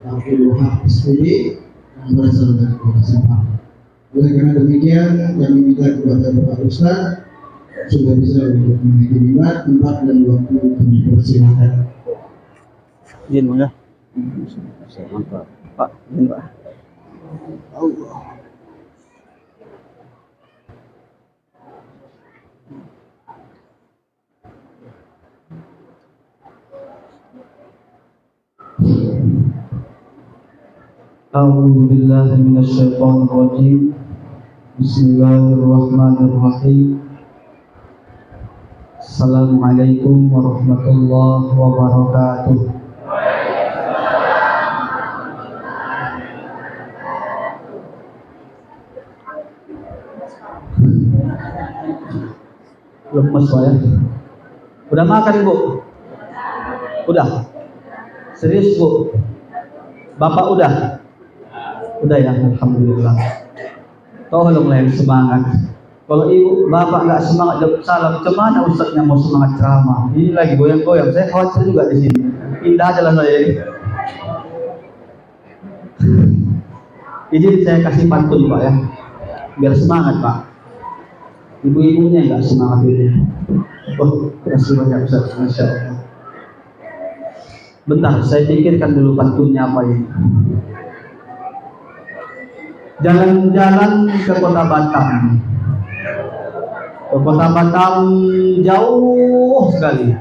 Abdul Wahab SPD yang berasal dari Kota Sampang. Oleh karena demikian, kami minta kepada Bapak Ustaz sudah bisa untuk menaiki mimbar, tempat dan waktu kami persilakan. Izin mana? Mantap. Pak, izin Pak. Allah. A'udzu billahi minasyaitonir rajim. Bismillahirrahmanirrahim. Assalamualaikum warahmatullahi wabarakatuh. Lemes Pak ya. Udah makan Bu? Udah? Serius Bu? Bapak udah? Udah ya, alhamdulillah. Tolong yang semangat. Kalau ibu, bapak nggak semangat jawab salam, kemana ustadznya mau semangat ceramah? Ini lagi goyang-goyang. Saya khawatir juga di sini. Pindah aja lah saya ini. Izin saya kasih pantun Pak ya, biar semangat Pak. Ibu-ibunya nggak semangat ini. Oh, terima kasih banyak Ustaz. Masya Allah. Bentar, saya pikirkan dulu pantunnya apa ini. Jalan-jalan ke Kota Batam. Ke Kota Batam jauh sekali.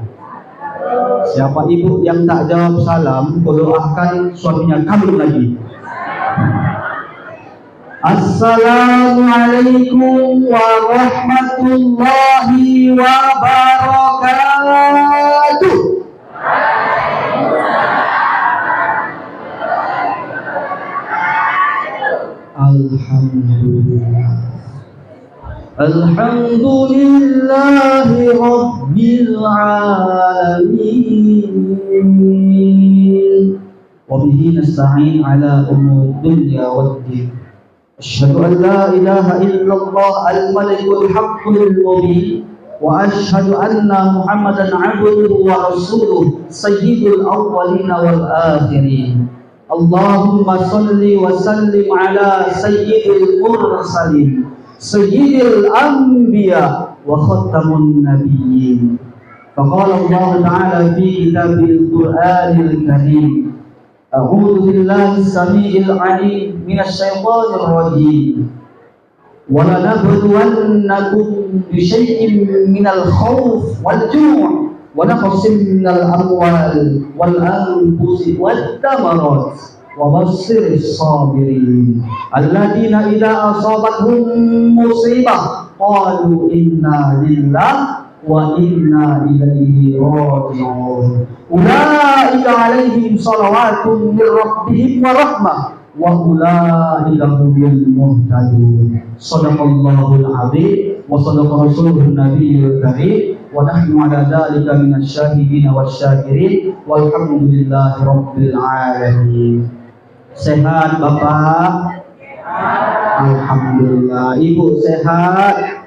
Siapa ibu yang tak jawab salam, doakan suaminya kawin lagi. Assalamualaikum warahmatullahi wabarakatuh. Alhamdulillah. Alhamdulillahi Rabbil Alamin. Wabihi nasta'in ala umur dunya waddin. Asyhadu an la ilaha illallah al-malikul haqqul mubin. Wa asyhadu anna Muhammadan abduhu wa rasuluh sayyidul awwalina wal akhirin. Allahumma salli wa sallim ala sayyidil mursalin sayyidil anbiya wa khatamun nabiyyin. Faqala Allah Ta'ala fi kitabil Qur'anil Karim. A'udzu billahi as-sami'il 'alim minasy syaithanir rajim. Wa lanabluwannakum bi syai'in minal khawf wal ju' wa naqsin minal amwal wal anfusi wad thamarat wa basyirish sabirin alladziina idza asabathum musibah qalu inna lillahi wa inna ilaihi raji'un. Ulaika 'alaihim shalawatun min rabbihim wa rahmah wa ulaika humul muhtadun. Shadaqallahul 'azim wa shadaqa rasuluhun nabiyyul karim wa nahnu 'ala dzalika minasy syahidin wasyakirin walhamdulillahi rabbil alamin. Sehat Bapak? Alhamdulillah. Ibu sehat?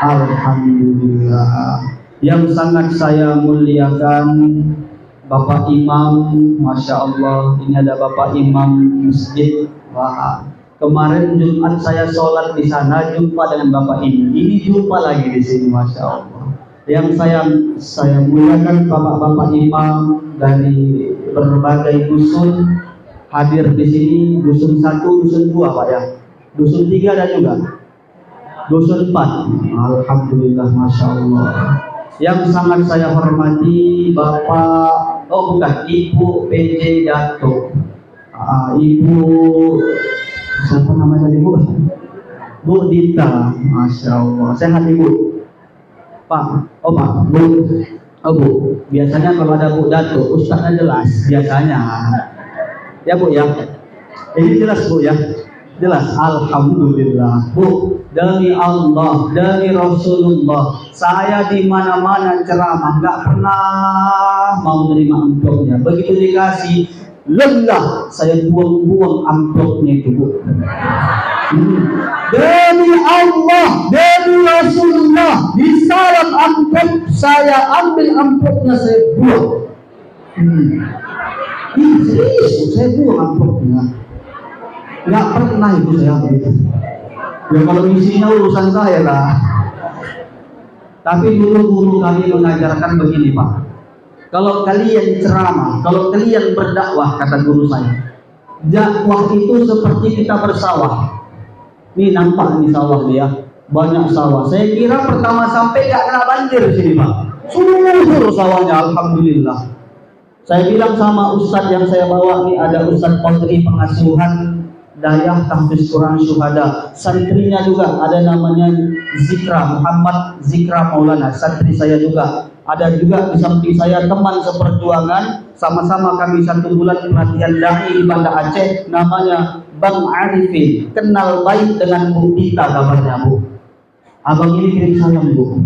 Alhamdulillah. Yang sangat saya muliakan Bapak Imam, Masya Allah, ini ada Bapak Imam Masjid. Wah, kemarin Jumat saya sholat di sana, jumpa dengan Bapak ini jumpa lagi di sini, Masya Allah. Yang saya muliakan Bapak-Bapak Imam dari berbagai dusun hadir di sini, dusun 1, dusun 2 Pak ya, dusun 3 ada juga, dusun 4. Alhamdulillah, Masya Allah. Yang sangat saya hormati Bapak, Ibu PJ Dato, Ibu siapa namanya Ibu? Bu Dita, Masya Allah. Sehat Ibu? Pak, Bu. Biasanya kalau ada Bu Dato, ustaznya jelas biasanya. Ya Bu ya. Ini jelas Bu ya. Jelas. Alhamdulillah. Bu, demi Allah, demi Rasulullah, saya di mana-mana ceramah nggak pernah mau menerima amplopnya. Begitu dikasih, lelah saya buang-buang amplopnya itu Bu. Demi Allah, demi Rasulullah, di salam amplop saya ambil amplopnya saya buang. Ih, serius, saya buang amplopnya. Nggak pernah itu saya begitu. Ya kalau isinya urusan saya lah. Tapi dulu guru kami mengajarkan begini Pak. Kalau kalian ceramah, kalau kalian berdakwah, kata guru saya, dakwah itu seperti kita bersawah. Nih nampak nih sawah dia, banyak sawah. Saya kira pertama sampai gak kena banjir di sini Pak. Suruh sawahnya, alhamdulillah. Saya bilang sama ustadz yang saya bawa nih, ada ustadz Qadri pengasuhan Dayah Tahfiz Quran Syuhada. Santrinya juga ada namanya Zikra, Muhammad Zikra Maulana, santri saya juga. Ada juga di samping saya teman seperjuangan, sama-sama kami 1 bulan pelatihan dai di Banda Aceh, namanya Bang Arifin. Kenal baik dengan Bu Dita kabarnya Bu. Abang ini kirim salam Bu.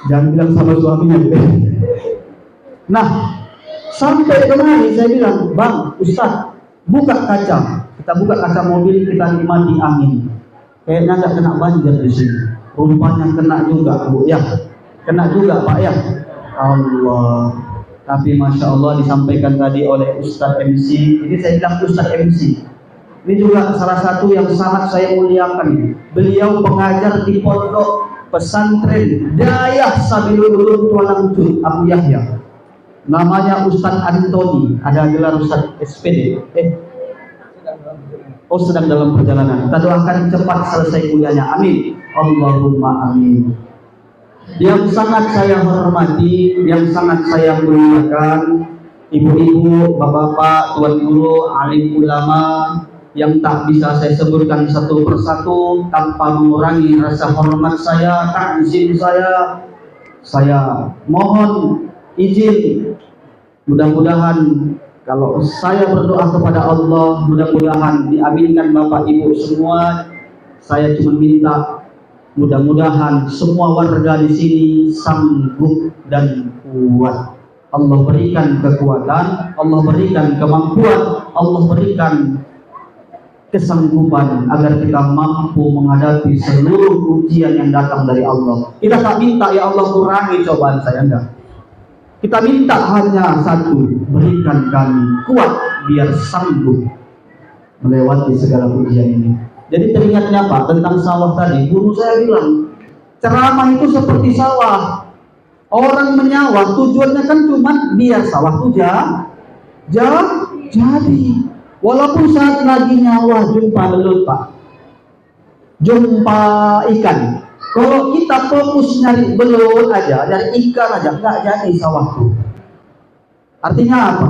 Jangan bilang sama suaminya Bu. Nah, sampai kemari saya bilang, Bang, Ustaz, buka kaca. Kita buka kaca mobil, kita nikmati angin. Kayaknya nggak kena banjir di sini. Rupanya kena juga Bu, ya. Kena juga Pak ya. Allah. Tapi Masya Allah disampaikan tadi oleh Ustaz MC. Ini saya bilang Ustaz MC. Ini juga salah satu yang sangat saya muliakan. Beliau pengajar di pondok pesantren Dayah Sabilul Ulum Tualangcut Abu Yahya. Namanya Ustaz Antoni. Ada gelar Ustaz SPD. Sedang dalam perjalanan. Kita doakan cepat selesai kuliahnya. Amin. Allahumma amin. Yang sangat saya hormati, yang sangat saya muliakan, ibu-ibu, bapak-bapak, tuan guru, alim ulama, yang tak bisa saya sebutkan satu persatu tanpa mengurangi rasa hormat saya, takzim saya mohon izin, mudah-mudahan kalau saya berdoa kepada Allah, mudah-mudahan diaminkan Bapak Ibu semua. Saya cuma minta mudah-mudahan semua warga di sini sanggup dan kuat. Allah berikan kekuatan, Allah berikan kemampuan, Allah berikan kesanggupan agar kita mampu menghadapi seluruh ujian yang datang dari Allah. Kita tak minta ya Allah kurangi cobaan saya, enggak. Kita minta hanya satu, berikan kami kuat biar sanggup melewati segala ujian ini. Jadi teringatnya Pak tentang sawah tadi, guru saya bilang ceramah itu seperti sawah. Orang menyawah tujuannya kan cuma biar sawah itu jadi. Walaupun saat lagi nyawa jumpa belut Pak, jumpa ikan. Kalau kita fokus nyari belut aja, nyari ikan aja, nggak jadi sawah itu. Artinya apa?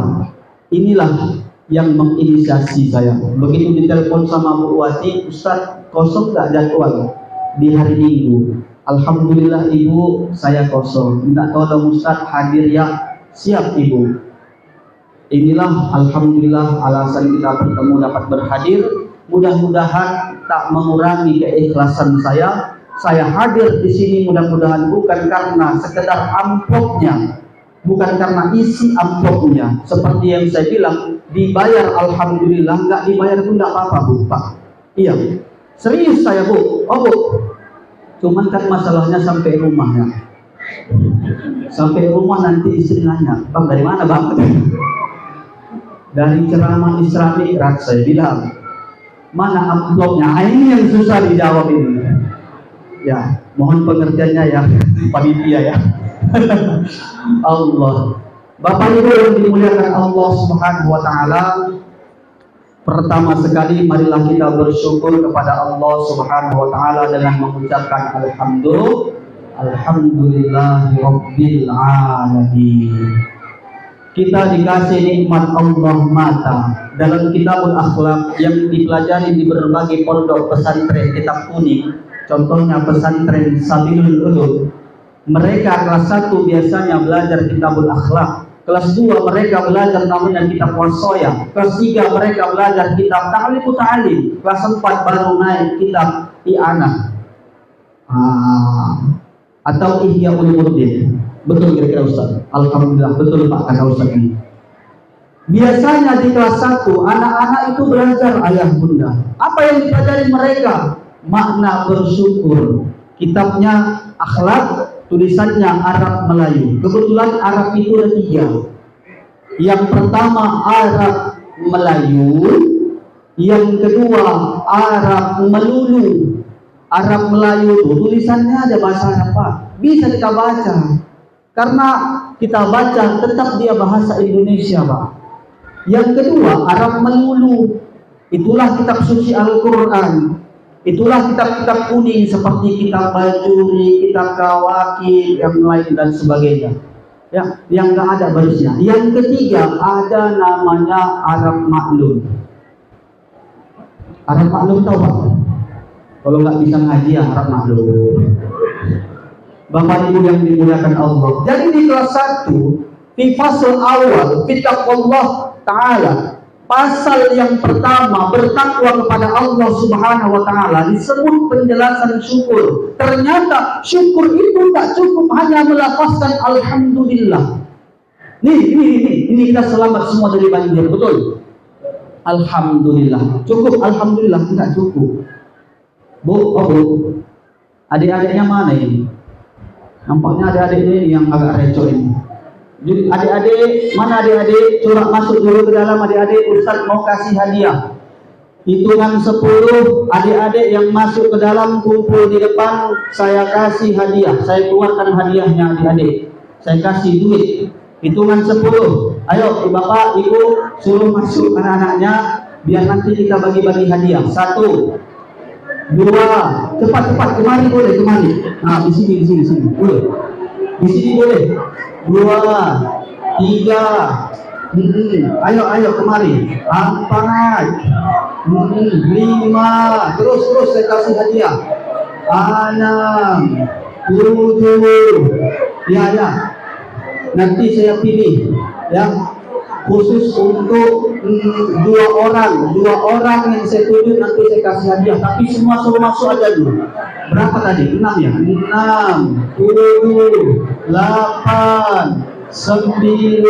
Inilah yang menginisiasi saya. Begitu ditelepon sama Bu Wati, Ustaz kosong nggak jadwal di hari Minggu? Alhamdulillah Ibu, saya kosong. Minta tolong Ustaz hadir ya. Siap Ibu. Inilah alhamdulillah alasan kita bertemu dapat berhadir. Mudah-mudahan tak mengurangi keikhlasan saya. Saya hadir di sini mudah-mudahan bukan karena sekedar amplopnya, bukan karena isi amplopnya. Seperti yang saya bilang, dibayar alhamdulillah, nggak dibayar pun nggak apa-apa Bu Pak. Iya, serius saya Bu. Oh Bu, cuman kan masalahnya sampai rumahnya. Sampai rumah nanti istri nanya, Bang dari mana Bang? Dari ceramah Isra Mi'raj. Saya bilang, mana amplopnya? Ini yang susah dijawab ini. Ya, mohon pengertiannya ya, panitia ya. Allah. Bapak Ibu yang dimuliakan Allah Subhanahu wa taala, pertama sekali marilah kita bersyukur kepada Allah Subhanahu wa taala dengan mengucapkan alhamdulillahirabbil alamin. Kita dikasih nikmat Allah mata. Dalam kitabul akhlak yang dipelajari di berbagai pondok pesantren kitab kuning, contohnya pesantren Sabilul Ulum, mereka kelas 1 biasanya belajar kitabul akhlak, kelas 2 mereka belajar namanya kitab wasoya, kelas 3 mereka belajar kitab ta'limu ta'alim, kelas 4 baru naik kitab i'anah atau Ihya Ulumuddin. Betul kira-kira Ustaz? Alhamdulillah betul Pak kata Ustaz ini. Biasanya di kelas 1 anak-anak itu belajar ayah bunda. Apa yang dipelajari mereka? Makna bersyukur. Kitabnya akhlak, tulisannya Arab Melayu. Kebetulan Arab itu ada 3. Yang pertama Arab Melayu, yang kedua Arab melulu. Arab Melayu itu tulisannya ada bahasa Arab, Pak. Bisa kita baca. Karena kita baca tetap dia bahasa Indonesia, Pak. Yang kedua Arab melulu. Itulah kitab suci Al-Quran. Itulah kitab-kitab kuning seperti kitab Bajuri, kitab Kawaki, yang lain dan sebagainya. Ya, yang nggak ada barisnya. Yang ketiga ada namanya Arab Maklum. Arab Maklum tahu Pak? Kalau nggak bisa ngaji ya Arab Maklum. Bapak Ibu yang dimuliakan Allah. Jadi di kelas 1 di fasal awal kitab Allah Ta'ala, pasal yang pertama bertakwa kepada Allah Subhanahu wa Ta'ala, disebut penjelasan syukur. Ternyata syukur itu tak cukup hanya melafazkan alhamdulillah. Ini kita selamat semua dari banjir, betul? Alhamdulillah. Cukup alhamdulillah? Tidak cukup. Bu, adik-adiknya mana ini? Nampaknya adik-adiknya ini yang agak reco ini. Jadi adik-adik, mana adik-adik? Coba masuk dulu ke dalam adik-adik. Ustaz mau kasih hadiah. Hitungan 10, adik-adik yang masuk ke dalam kumpul di depan, saya kasih hadiah. Saya keluarkan hadiahnya adik-adik. Saya kasih duit. Hitungan 10. Ayo Bapak, Ibu suruh masuk anak-anaknya biar nanti kita bagi-bagi hadiah. 1, 2, cepat kemari boleh kemari. Nah di sini boleh. Di sini boleh. 2, 3, ayo kemari. 4, 5, terus saya kasih hadiah. 6, 7, ya. Nanti saya pilih, ya, khusus untuk 2 orang yang saya tuju nanti saya kasih hadiah. Tapi semua suruh masuk aja dulu. Berapa tadi? 6 ya? 6, 7, 8, 9,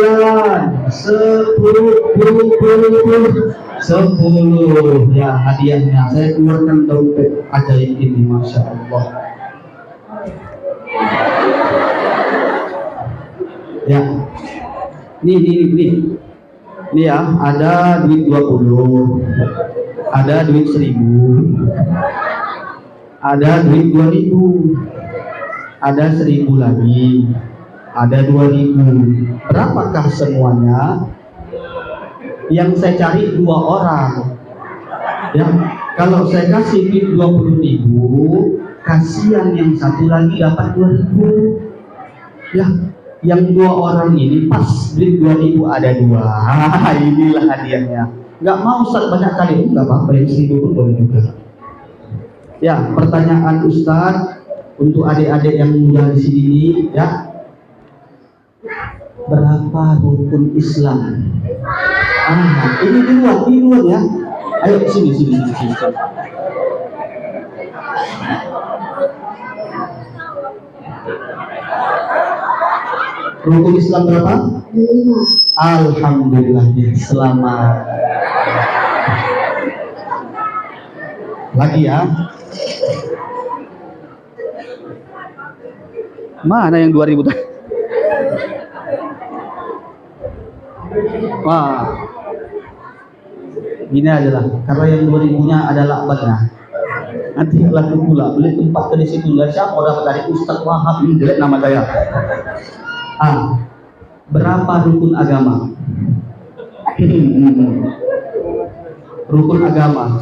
10 ya hadiahnya. Saya keluarkan dompet ajaib ini, Masya Allah. Ya, ini ya, ada duit 20, ada duit 1000, ada duit 2000, ada 1000 lagi, ada 2000. Berapakah semuanya? Yang saya cari 2 orang. Ya, kalau saya kasih duit 20.000, kasihan yang satu lagi dapat 2000. Ya, yang 2 orang ini pas duit 2000 ada 2. Inilah hadiahnya. Nggak mau Ustaz banyak kali, nggak apa-apa, yang 1000 pun boleh juga. Ya, pertanyaan Ustaz untuk adik-adik yang muda di sini, ya. Berapa rukun Islam? Ini di luar ya. Ayo sini. Rukun Islam berapa? 5. Alhamdulillah, selamat. Lagi ya. Mana yang 2000 tadi? Wah. Gini aja lah, karena yang 2000-nya ada lakbatnya. Nanti laku pula, beli tempat di situ. Siapa orang tadi? Ustaz Wahab, ini jelek nama saya. Berapa rukun agama? Rukun agama.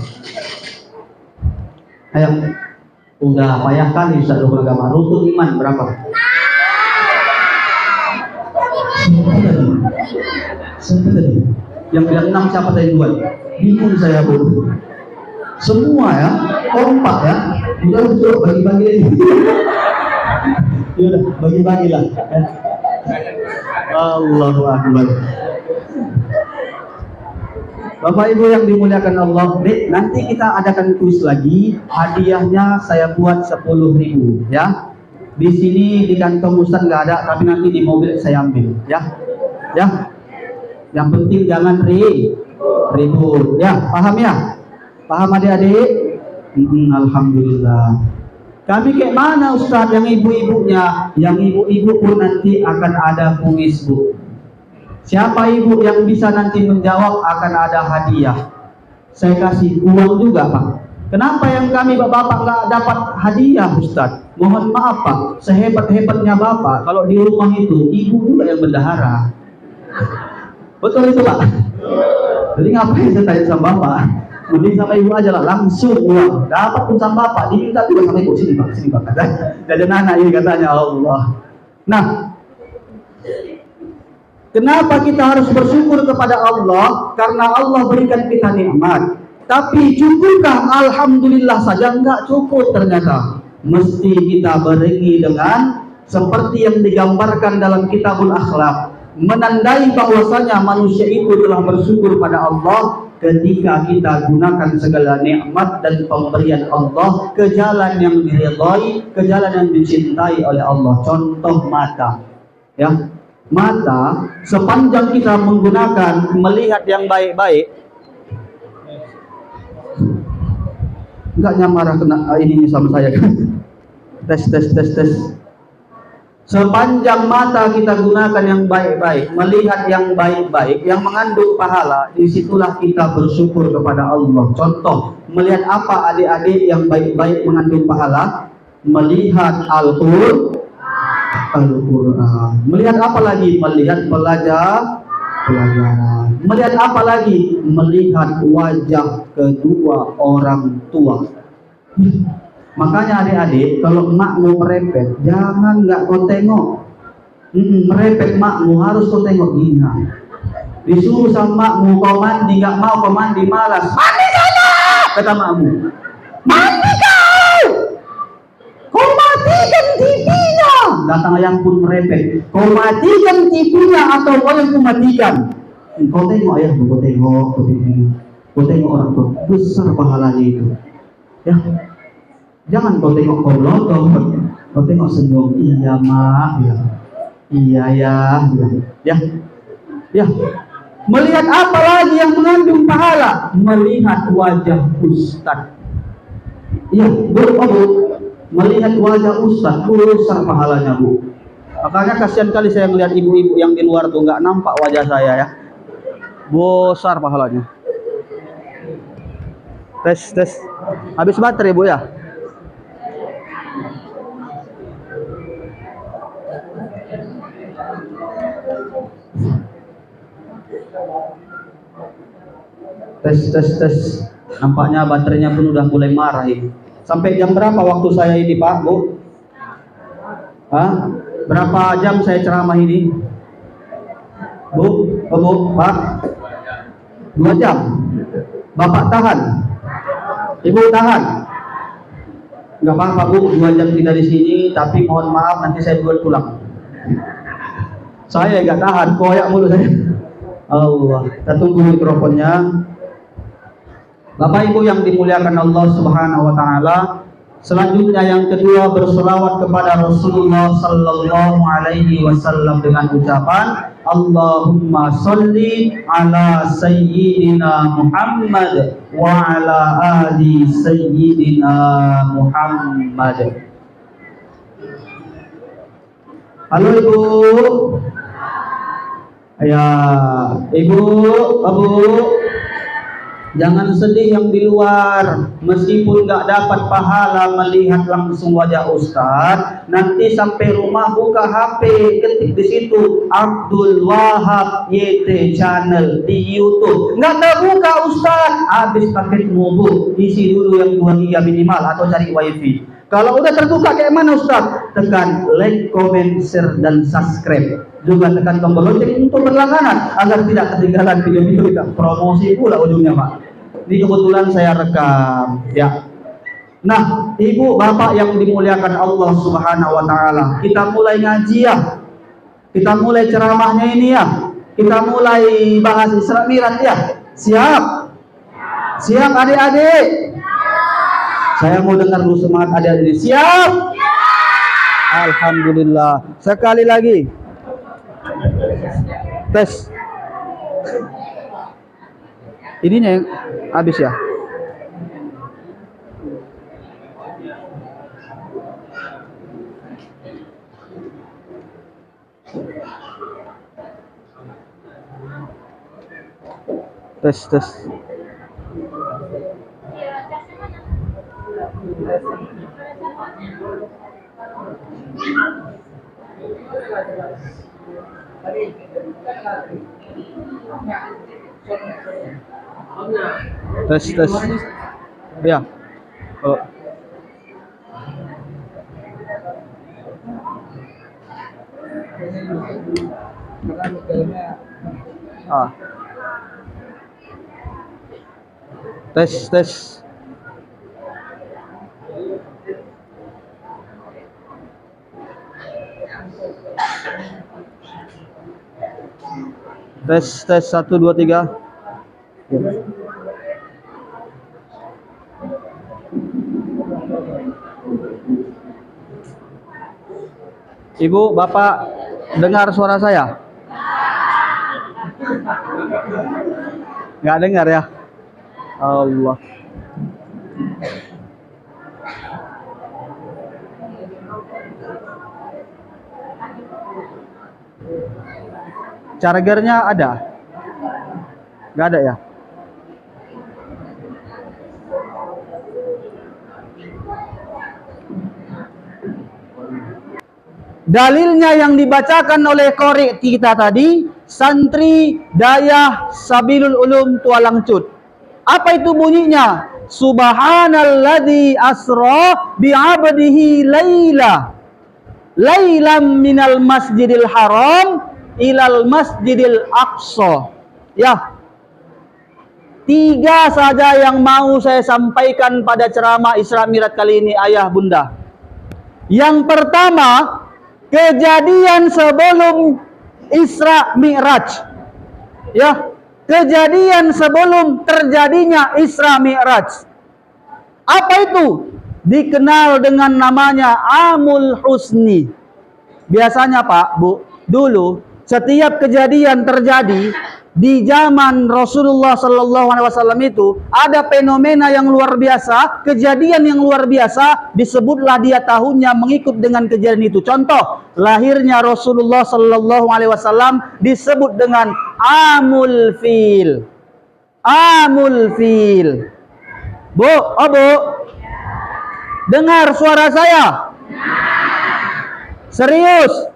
Ayo, udah payah kali Ustaz rukun agama. Rukun iman berapa? Siapa tadi? Yang bilang 6 siapa tadi? 2. Bingung saya Bu. Semua ya, kompak ya. Udah bagi-bagi ini. Udah bagi-bagilah. Allahu Akbar. Bapak Ibu yang dimuliakan Allah, nanti kita adakan kuis lagi. Hadiahnya saya buat 10.000 ya. Di sini di kantong Ustaz nggak ada, tapi nanti di mobil saya ambil ya. Ya. Yang penting jangan ribut. Ya, paham ya? Paham adik-adik? Alhamdulillah. Kami kayak mana Ustaz yang ibu-ibunya? Yang ibu-ibu pun nanti akan ada kuis Bu. Siapa ibu yang bisa nanti menjawab akan ada hadiah. Saya kasih uang juga Pak. Kenapa yang kami bapak nggak dapat hadiah Ustaz? Mohon maaf Pak, sehebat-hebatnya Bapak, kalau di rumah itu ibu juga yang bendahara. Betul itu Pak? Jadi ngapain saya tanya sama Bapak? Mending sama ibu aja lah, langsung uang. Dapat pun sama Bapak, diminta juga sama ibu. Sini Pak. Jajan anak ini katanya Allah. Nah, kenapa kita harus bersyukur kepada Allah? Karena Allah berikan kita nikmat. Tapi cukupkah alhamdulillah saja? Enggak cukup ternyata. Mesti kita beringi dengan seperti yang digambarkan dalam Kitabul Akhlak, menandai bahwasanya manusia itu telah bersyukur pada Allah ketika kita gunakan segala nikmat dan pemberian Allah ke jalan yang diridhai, ke jalan yang dicintai oleh Allah. Contoh mata, ya. Mata sepanjang kita menggunakan melihat yang baik-baik, enggak nyamarah kena ini sama saya kan. tes. Sepanjang mata kita gunakan yang baik-baik, melihat yang baik-baik, yang mengandung pahala, disitulah kita bersyukur kepada Allah. Contoh, melihat apa adik-adik yang baik-baik mengandung pahala? Melihat Al-Quran. Melihat apa lagi? Melihat pelajaran. Melihat apa lagi? Melihat wajah kedua orang tua. Makanya adik-adik, kalau makmu merepet, jangan nggak kau tengok. Merepet makmu harus kau tengok. Ingat, disuruh sama makmu kau mandi, nggak mau kau mandi, malas. Mandi sana, kata makmu. Mandi kau. Kau matikan TV-nya. Datang ayam pun merepet. Kau matikan TV-nya atau kau yang matikan? Kau tengok ayah, kau tengok orang tua, besar pahalanya itu. Ya. Jangan kau tengok kau melotot, kau tengok senyum. Iya mak, ya. Iya ya. Ya. Melihat apa lagi yang mengandung pahala? Melihat wajah Ustaz. Iya, Bu. Melihat wajah Ustaz, besar pahalanya Bu. Makanya kasihan kali saya melihat ibu-ibu yang di luar tuh nggak nampak wajah saya ya. Besar pahalanya. Tes. Habis baterai Bu ya? Tes. Nampaknya baterainya pun udah mulai marah ini. Sampai jam berapa waktu saya ini Pak, Bu? Berapa jam saya ceramah ini? Bu, Pak? 2 jam. Bapak tahan? Ibu tahan? Enggak apa-apa Bu, 2 jam kita di sini, tapi mohon maaf nanti saya buat pulang. Saya enggak tahan, koyak mulu saya. Allah, kita tunggu mikrofonnya. Bapak Ibu yang dimuliakan Allah Subhanahu wa taala, selanjutnya yang kedua berselawat kepada Rasulullah sallallahu alaihi wasallam dengan ucapan Allahumma sholli ala sayyidina Muhammad wa ala ali sayyidina Muhammad. Halo Ibu. Ya, Ibu, Abu, jangan sedih yang di luar. Meskipun gak dapat pahala melihat langsung wajah Ustaz, nanti sampai rumah buka HP, ketik di situ Abdul Wahab YT channel di YouTube. Nggak terbuka Ustaz, habis paket mobil, isi dulu yang 2 GB minimal atau cari wifi. Kalau udah terbuka kayak mana Ustaz? Tekan like, comment, share, dan subscribe. Juga tekan tombol lonceng untuk berlangganan agar tidak ketinggalan video-video kita. Promosi pula ujungnya Pak. Ini kebetulan saya rekam ya. Nah, Ibu Bapak yang dimuliakan Allah Subhanahu wa taala, kita mulai ngaji ya. Kita mulai ceramahnya ini ya. Kita mulai bahas Isra Mi'raj ya. Siap? Siap adik-adik? Saya mau dengar dulu semangat adik-adik. Siap? Alhamdulillah. Sekali lagi. Tes. Ininya yang habis ya. Tes tes. Tes tes. Ya. Oh. Ah. Tes tes. Tes tes 1 2 3. Ibu, Bapak dengar suara saya? Nggak dengar ya? Allah. Chargernya ada? Nggak ada ya? Dalilnya yang dibacakan oleh qori kita tadi, santri Dayah Sabilul Ulum Tualang Cut. Apa itu bunyinya? Subhanalladzi asra bi'abdihi lailam minal masjidil haram ilal masjidil aqsa. Ya. 3 saja yang mau saya sampaikan pada ceramah Isra Mi'raj kali ini, ayah bunda. Yang pertama, kejadian sebelum Isra Mi'raj. Ya, kejadian sebelum terjadinya Isra Mi'raj. Apa itu? Dikenal dengan namanya Amul Husni. Biasanya Pak, Bu, dulu setiap kejadian terjadi di zaman Rasulullah Sallallahu Alaihi Wasallam itu ada fenomena yang luar biasa, kejadian yang luar biasa, disebutlah dia tahunnya mengikut dengan kejadian itu. Contoh, lahirnya Rasulullah Sallallahu Alaihi Wasallam disebut dengan Amul Fil. Amul Fil. Bu, oh Bu, dengar suara saya? Serius?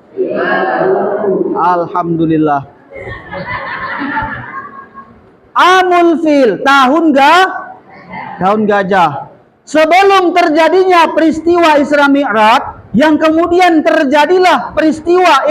Alhamdulillah. Amul Fil, tahun gajah. Sebelum terjadinya peristiwa Isra Mi'raj, yang kemudian terjadilah peristiwa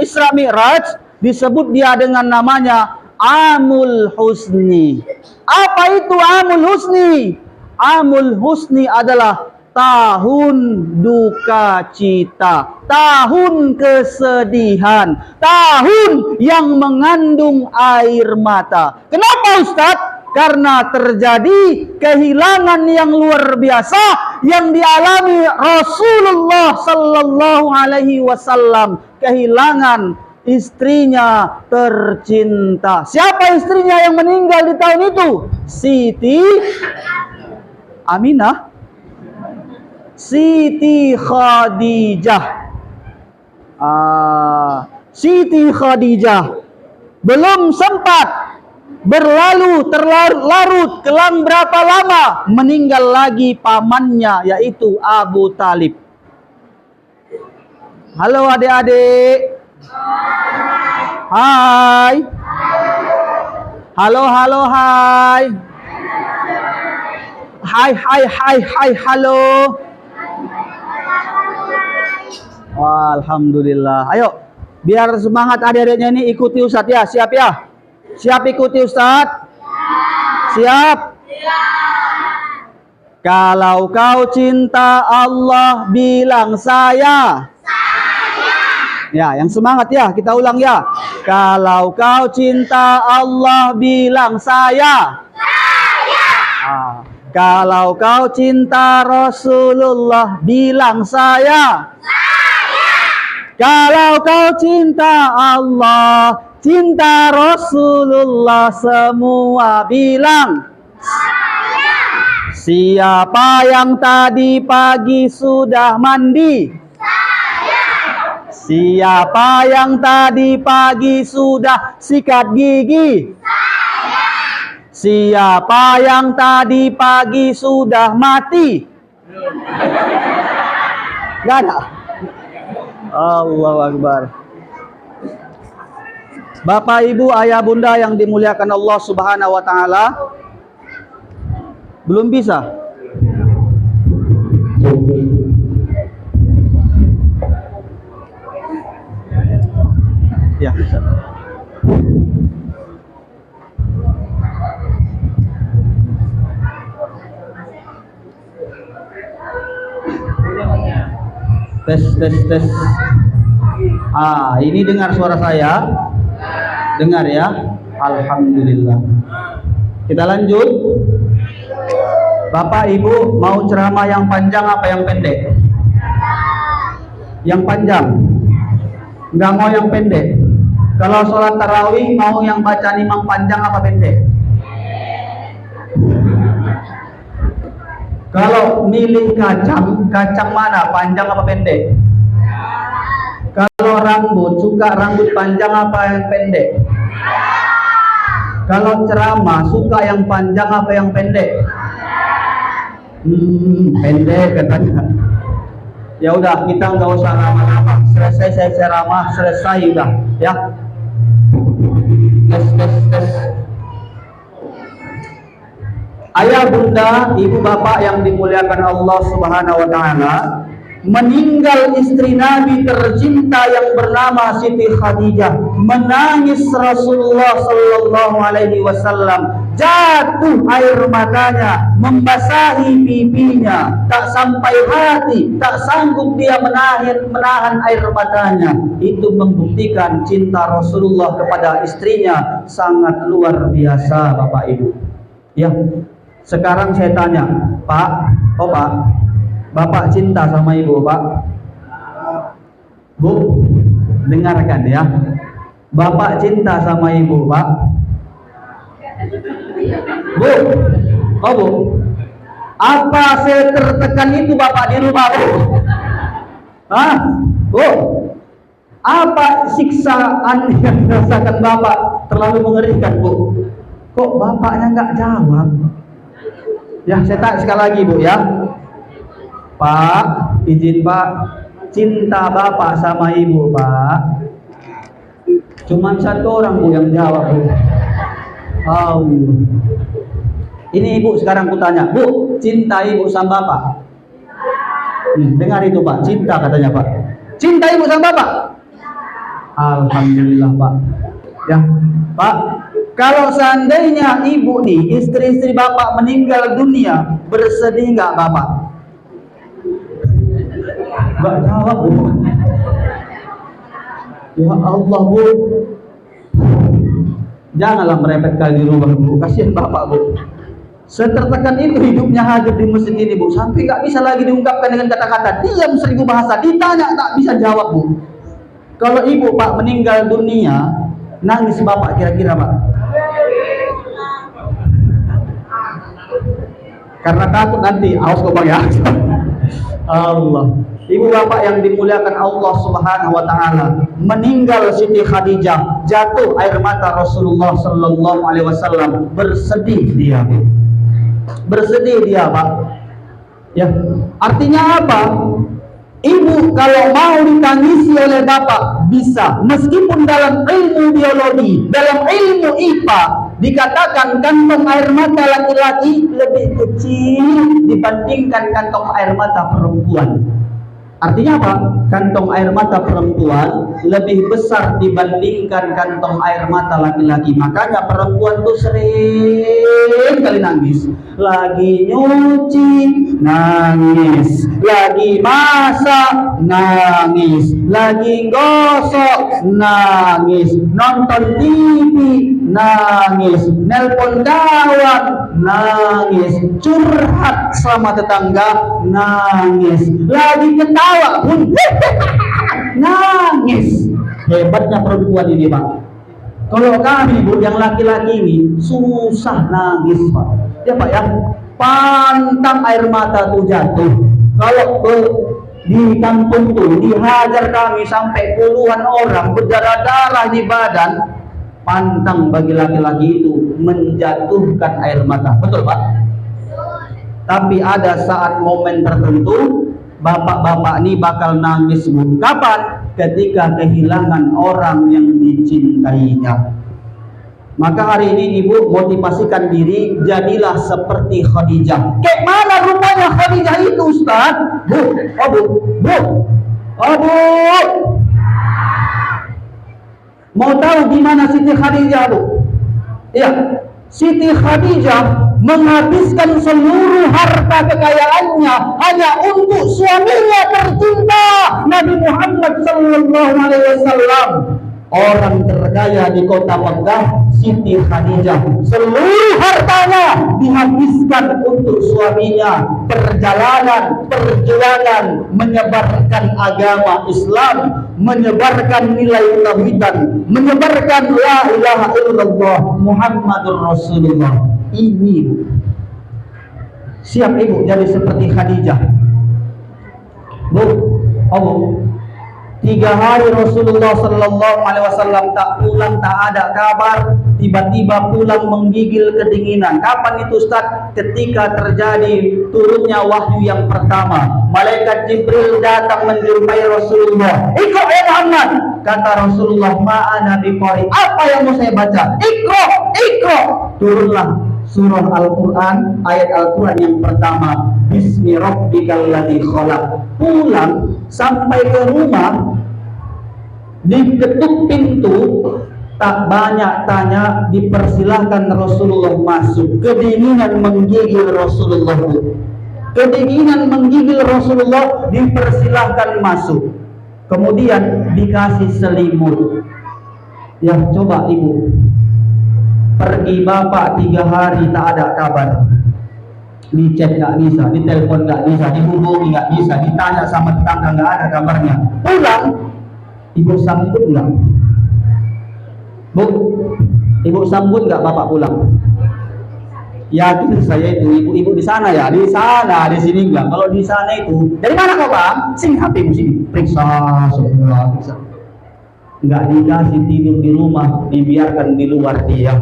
Isra Mi'raj, disebut dia dengan namanya Amul Husni. Apa itu Amul Husni? Amul Husni adalah tahun duka cita, tahun kesedihan, tahun yang mengandung air mata. Kenapa Ustadz? Karena terjadi kehilangan yang luar biasa yang dialami Rasulullah Sallallahu Alaihi Wasallam. Kehilangan istrinya tercinta. Siapa istrinya yang meninggal di tahun itu? Siti Aminah, Siti Khadijah. Siti Khadijah belum sempat berlalu terlarut kelang berapa lama, meninggal lagi pamannya yaitu Abu Talib. Halo adik-adik. Hai. Halo halo hai. Hai halo. Wah, alhamdulillah. Ayo, biar semangat adik-adiknya ini ikuti Ustadz ya. Siap ya? Siap ikuti Ustadz? Siap? Kalau kau cinta Allah, bilang saya. Ya, yang semangat ya. Kita ulang ya. Kalau kau cinta Allah, bilang saya. Kalau kau cinta Rasulullah, bilang saya. Kalau kau cinta Allah, cinta Rasulullah, semua bilang saya. Siapa yang tadi pagi sudah mandi? Saya. Siapa yang tadi pagi sudah sikat gigi? Saya. Siapa yang tadi pagi sudah mati? Gak ada. Allahu Akbar. Bapak, Ibu, ayah, bunda yang dimuliakan Allah Subhanahu wa taala. Belum bisa? Ya, bisa. Tes. Ini dengar suara saya? Dengar ya? Alhamdulillah. Kita lanjut. Bapak Ibu mau ceramah yang panjang apa yang pendek? Yang panjang. Enggak mau yang pendek. Kalau sholat tarawih mau yang bacaan imam panjang apa pendek? Kalau milih kacang mana? Panjang apa pendek? Kalau rambut, suka rambut panjang apa yang pendek? Kalau ceramah, suka yang panjang apa yang pendek? Pendek katanya. Ya udah, kita nggak usah lama-lama. Selesai saya ceramah, selesai udah, ya. Tes. Ayah, bunda, ibu, bapak yang dimuliakan Allah Subhanahu wa taala, meninggal istri Nabi tercinta yang bernama Siti Khadijah. Menangis Rasulullah sallallahu alaihi wasallam. Jatuh air matanya, membasahi pipinya, tak sampai hati, tak sanggup dia menahan air matanya. Itu membuktikan cinta Rasulullah kepada istrinya sangat luar biasa, Bapak Ibu. Ya. Sekarang saya tanya, Pak, Bapak cinta sama Ibu, Pak? Bu, dengarkan ya. Bapak cinta sama Ibu, Pak? Bu, Bu, apa saya tertekan itu Bapak di rumah, Bu? Hah? Bu, apa siksaan yang dirasakan Bapak terlalu mengerikan, Bu? Kok Bapaknya nggak jawab? Ya, saya tanya sekali lagi, Bu, ya. Pak, izin Pak, cinta Bapak sama Ibu, Pak? Cuman satu orang, Bu, yang jawab, Bu. Ini Ibu sekarang ku tanya, Bu, cinta Ibu sama Bapak? Dengar itu, Pak, cinta katanya, Pak. Cinta Ibu sama Bapak? Alhamdulillah, Pak. Ya, Pak, kalau seandainya Ibu nih, istri-istri Bapak meninggal dunia, bersedih nggak Bapak? Nggak jawab, Bu. Ya Allah, Bu. Janganlah merepetkan di rumah, Bu. Kasihan Bapak, Bu. Setertekan itu hidupnya hadir di masjid ini, Bu. Sampai nggak bisa lagi diungkapkan dengan kata-kata. Diam 1000 bahasa. Ditanya tak bisa jawab, Bu. Kalau Ibu, Pak, meninggal dunia, nangis Bapak kira-kira, Pak? Karena takut nanti, awas kok Bang ya. Allah. Ibu bapak yang dimuliakan Allah Subhanahu wa taala, meninggal Siti Khadijah, jatuh air mata Rasulullah sallallahu alaihi wasallam, bersedih dia. Bersedih dia, Pak. Ya, artinya apa? Ibu kalau mau ditangisi oleh bapak bisa, meskipun dalam ilmu biologi, dalam ilmu IPA dikatakan kantong air mata laki-laki lebih kecil dibandingkan kantong air mata perempuan. Artinya apa? Kantong air mata perempuan lebih besar dibandingkan kantong air mata laki-laki. Makanya perempuan tuh sering kali nangis. Lagi nyuci, nangis. Lagi masak, nangis. Lagi gosok, nangis. Nonton TV, nangis. Nelpon kawan, nangis. Curhat sama tetangga, nangis. Lagi ketawa pun nangis. Hebatnya perempuan ini, Pak. Kalau kami, Bu, yang laki-laki ini susah nangis, Pak. Ya, Pak, ya. Pantang air mata tuh jatuh. Kalau di kampung tuh dihajar kami sampai puluhan orang, berdarah-darah di badan. Pantang bagi laki-laki itu menjatuhkan air mata. Betul Pak? Tapi ada saat momen tertentu bapak-bapak ini bakal nangis, Bu. Kapan? Ketika kehilangan orang yang dicintainya. Maka hari ini ibu motivasikan diri, jadilah seperti Khadijah. Kayak mana rupanya Khadijah itu, Ustaz? Bu, mau tahu gimana Siti Khadijah, Bu? Iya, Siti Khadijah menghabiskan seluruh harta kekayaannya hanya untuk suaminya tercinta, Nabi Muhammad SAW. Orang terkaya di kota Mekah, Siti Khadijah, seluruh hartanya dihabiskan untuk suaminya. Perjuangan menyebarkan agama Islam, menyebarkan nilai tauhidan, menyebarkan la ilaha illallah Muhammadur Rasulullah. Ini siap ibu jadi seperti Khadijah, Bu? 3 hari Rasulullah Sallallahu Alaihi Wasallam tak pulang, tak ada kabar. Tiba-tiba pulang menggigil kedinginan. Kapan itu Ustaz? Ketika terjadi turunnya wahyu yang pertama. Malaikat Jibril datang menjumpai Rasulullah. Iqra ya Muhammad. Kata Rasulullah, ma'ana biqari. Apa yang mau saya baca? Iqra. Turunlah surah Al-Quran, ayat Al-Quran yang pertama, Bismi rabbikal ladzi khalaq. Pulang sampai ke rumah, diketuk pintu, tak banyak tanya, dipersilahkan Rasulullah masuk. Kedinginan menggigil Rasulullah. Dipersilahkan masuk. Kemudian dikasih selimut. Ya coba ibu, pergi bapak 3 hari tak ada kabar. Dicek nggak bisa, ditelepon nggak bisa, dihubungi nggak bisa, ditanya sama tetangga nggak ada kabarnya. Pulang, ibu sambut nggak? Bu, ibu sambut nggak bapak pulang? Yakin saya itu ibu di sana ya, di sana, di sini enggak. Kalau di sana itu, dari mana kau Bang? Sini HP mu sini, periksa semua, periksa. Nggak dikasih tidur di rumah, dibiarkan di luar dia.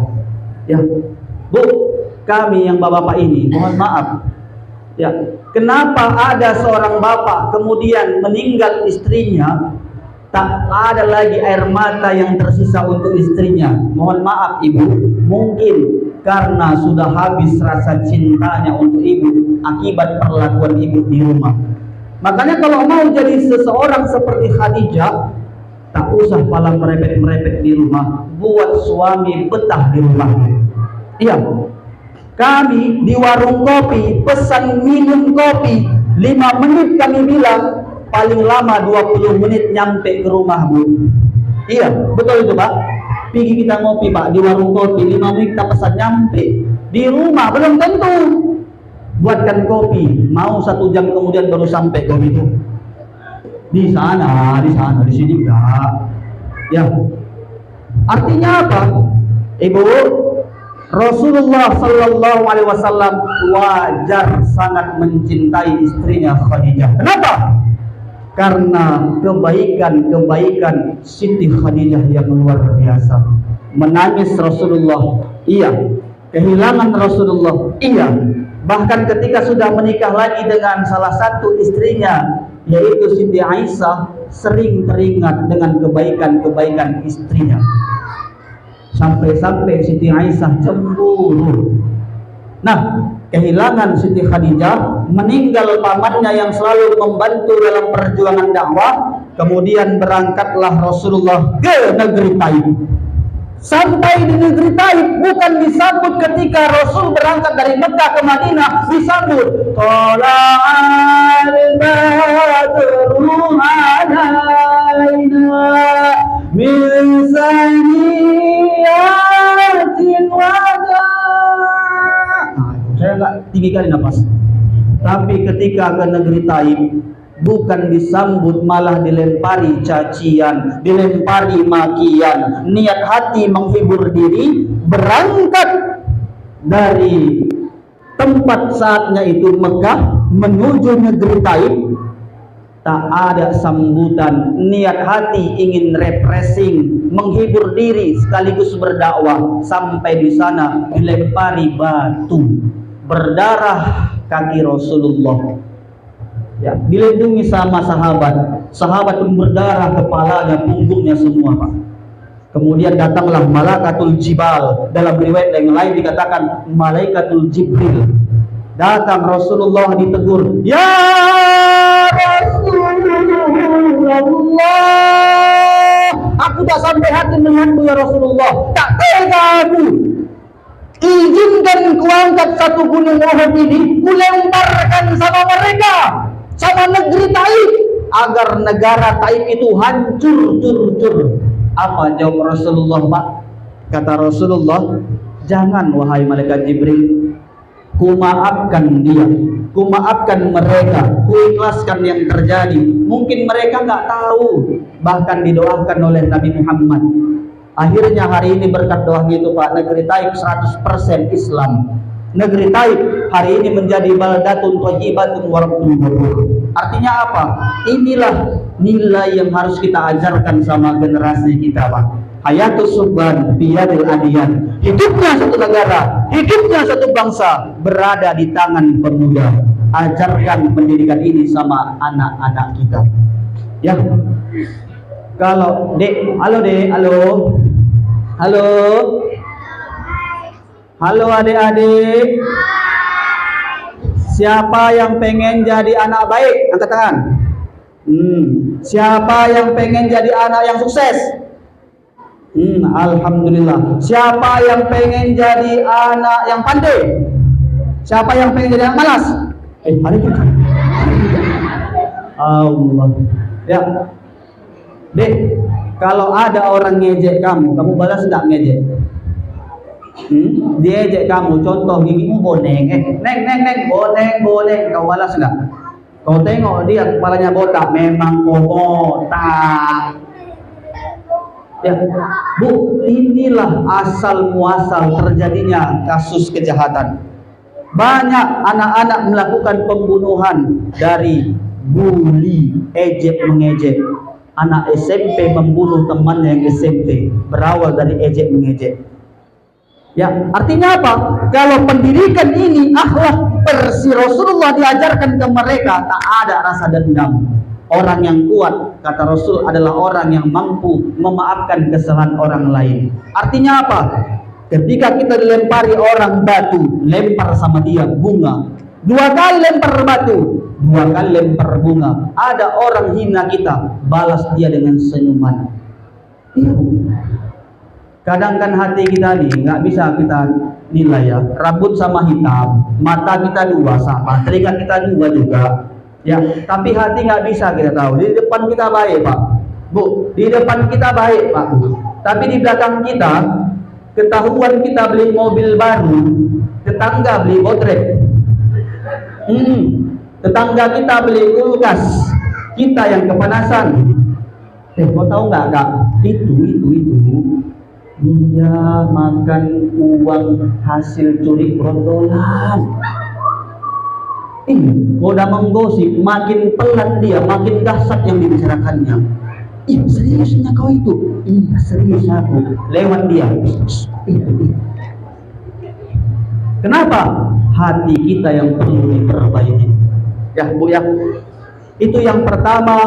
Ya, Bu, kami yang bapak-bapak ini, mohon maaf. Ya, kenapa ada seorang bapak kemudian meninggal istrinya, tak ada lagi air mata yang tersisa untuk istrinya? Mohon maaf ibu, mungkin karena sudah habis rasa cintanya untuk ibu akibat perlakuan ibu di rumah. Makanya kalau mau jadi seseorang seperti Khadijah, tak usah malah merepet-merepet di rumah, buat suami betah di rumah. Iya, kami di warung kopi pesan minum kopi 5 menit, kami bilang paling lama 20 menit nyampe ke rumah, Bu. Iya, betul itu Pak. Pergi kita ngopi Pak di warung kopi 5 menit kita pesan nyampe. Di rumah belum tentu. Buatkan kopi, mau 1 jam kemudian baru sampai kopi itu. Di sana, di sini enggak. Ya. Artinya apa? Ibu, Rasulullah Sallallahu Alaihi Wasallam wajar sangat mencintai istrinya Khadijah. Kenapa? Karena kebaikan Siti Khadijah yang luar biasa. Menangis Rasulullah, iya. Kehilangan Rasulullah, iya. Bahkan ketika sudah menikah lagi dengan salah satu istrinya, yaitu Siti Aisyah, sering teringat dengan kebaikan istrinya. Sampai-sampai Siti Aisyah cemburu. Nah, kehilangan Siti Khadijah, meninggal pamannya yang selalu membantu dalam perjuangan dakwah. Kemudian berangkatlah Rasulullah ke negeri Taif. Sampai di negeri Taif, bukan disambut ketika Rasul berangkat dari Mekah ke Madinah, disambut Tala'al badru alaina min saniyatin wajah. Saya enggak tinggi kali nafas. Tapi ketika ke negeri Taif, bukan disambut, malah dilempari cacian, dilempari makian. Niat hati menghibur diri, berangkat dari tempat saatnya itu Mekah menuju negeri Taif. tak ada sambutan, niat hati ingin refreshing, menghibur diri sekaligus berdakwah. Sampai di sana dilempari batu, berdarah kaki Rasulullah. Ya, dilindungi sama sahabat. Sahabat pun berdarah kepalanya, punggungnya semua, Pak. Kemudian datanglah Malakatul Jibal. Dalam riwayat yang lain dikatakan Malaikatul Jibril. Datang Rasulullah ditegur, "Ya Rasulullah, aku tak sampai hati melihatmu ya Rasulullah. Tak tega aku. Izinkan kuangkat satu gunung Uhud ini, kulemparkan sama mereka, sama negeri Taif, agar negara Taif itu hancur cur-cur." Apa jawab Rasulullah, Pak? Kata Rasulullah, "Jangan wahai malaikat Jibril, kumaafkan dia, kumaafkan mereka, kuikhlaskan yang terjadi. Mungkin mereka nggak tahu." Bahkan didoakan oleh Nabi Muhammad. Akhirnya hari ini berkat doanya itu, Pak, negeri Taif 100% Islam. Negeri Taif hari ini menjadi baldatun thayyibatun wa rabbun ghafur. Artinya apa? Inilah nilai yang harus kita ajarkan sama generasi kita, Pak. Hayatus subhan biyadil adiyan. Hidupnya satu negara, hidupnya satu bangsa berada di tangan pemuda. Ajarkan pendidikan ini sama anak-anak kita. Ya. Kalau Dek, halo Dek, halo. Halo. Halo adik-adik. Siapa yang pengen jadi anak baik? Angkat tangan. Siapa yang pengen jadi anak yang sukses? Alhamdulillah. Siapa yang pengen jadi anak yang pandai? Siapa yang pengen jadi anak malas? Ada juga. Allah. Ya. Dek, kalau ada orang ngejek kamu balas enggak ngejek? Dia ejek kamu, contoh gigimu boneng, neng, boneng, kau balas enggak? Kau tengok dia kepalanya botak, memang botak. Ya, Bu, inilah asal muasal terjadinya kasus kejahatan. Banyak anak-anak melakukan pembunuhan dari bully, ejek mengejek. Anak SMP membunuh temannya yang SMP, berawal dari ejek mengejek. Ya, artinya apa? Kalau pendidikan ini akhlak versi Rasulullah diajarkan ke mereka, tak ada rasa dendam. Orang yang kuat, kata Rasul, adalah orang yang mampu memaafkan kesalahan orang lain. Artinya apa? Ketika kita dilempari orang batu, lempar sama dia bunga. 2 kali lempar batu, 2 kali lempar bunga. Ada orang hina kita, balas dia dengan senyuman. Iya. Kadang kan hati kita nih nggak bisa kita nilai ya. Rambut sama hitam, mata kita 2 sama, telinga kita 2 juga. Ya, tapi hati nggak bisa kita tahu. Di depan kita baik, Pak. Bu, di depan kita baik, Pak. Tapi di belakang kita, ketahuan kita beli mobil baru, tetangga beli botrek. Tetangga kita beli kulkas, kita yang kepanasan. Kau tahu nggak, Kak? Itu. Dia makan uang hasil curi perondolan. Udah menggosip, makin pelan dia, makin dahsyat yang dibicarakannya. Seriusnya kau itu? Iya, serius aku. Lewat dia. Itu. Kenapa? Hati kita yang perlu diperbaiki. Ya, Bu ya. Itu yang pertama.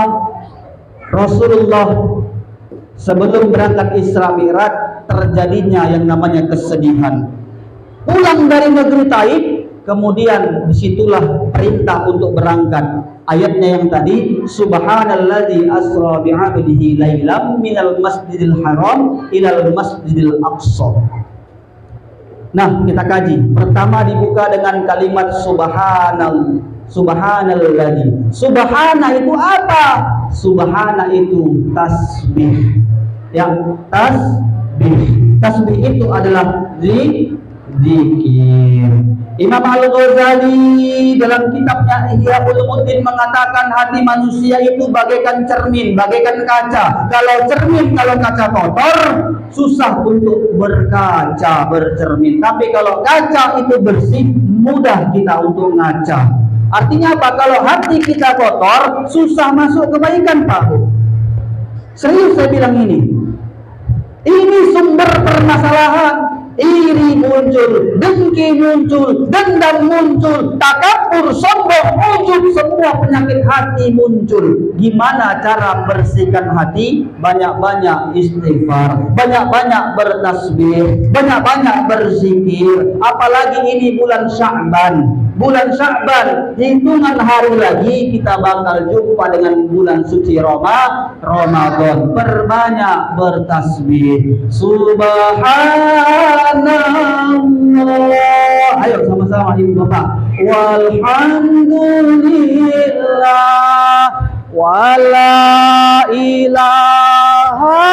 Rasulullah sebelum berangkat Isra Mi'raj terjadinya yang namanya kesedihan. Pulang dari negeri Taif, kemudian disitulah perintah untuk berangkat. Ayatnya yang tadi, Subhanalladzi asra bi'abdihi lailam minal masjidil haram ilal masjidil aqsa. Nah, kita kaji. Pertama dibuka dengan kalimat Subhanalladzi. Subhana itu apa? Subhana itu tasbih. Ya, tasbih. Tasbih itu adalah zikir. Imam Al-Ghazali dalam kitabnya Ihya Ulumuddin mengatakan hati manusia itu bagaikan cermin, bagaikan kaca. Kalau kaca kotor, susah untuk bercermin. Tapi kalau kaca itu bersih, mudah kita untuk ngaca. Artinya apa? Kalau hati kita kotor, susah masuk kebaikan, Pak. Serius saya bilang ini. Ini sumber permasalahan. Iri muncul, dengki muncul, dendam muncul, takabur, sombong muncul, semua penyakit hati muncul. Gimana cara bersihkan hati? Banyak-banyak istighfar, banyak-banyak bertasbih, banyak-banyak berzikir. Apalagi ini bulan Sya'ban. Bulan Sya'ban, hitungan hari lagi kita bakal jumpa dengan bulan suci Ramadan. Perbanyak bertasbih. Subhanallah. Ayo sama-sama ibu bapak. Walhamdulillah. Wala ilaha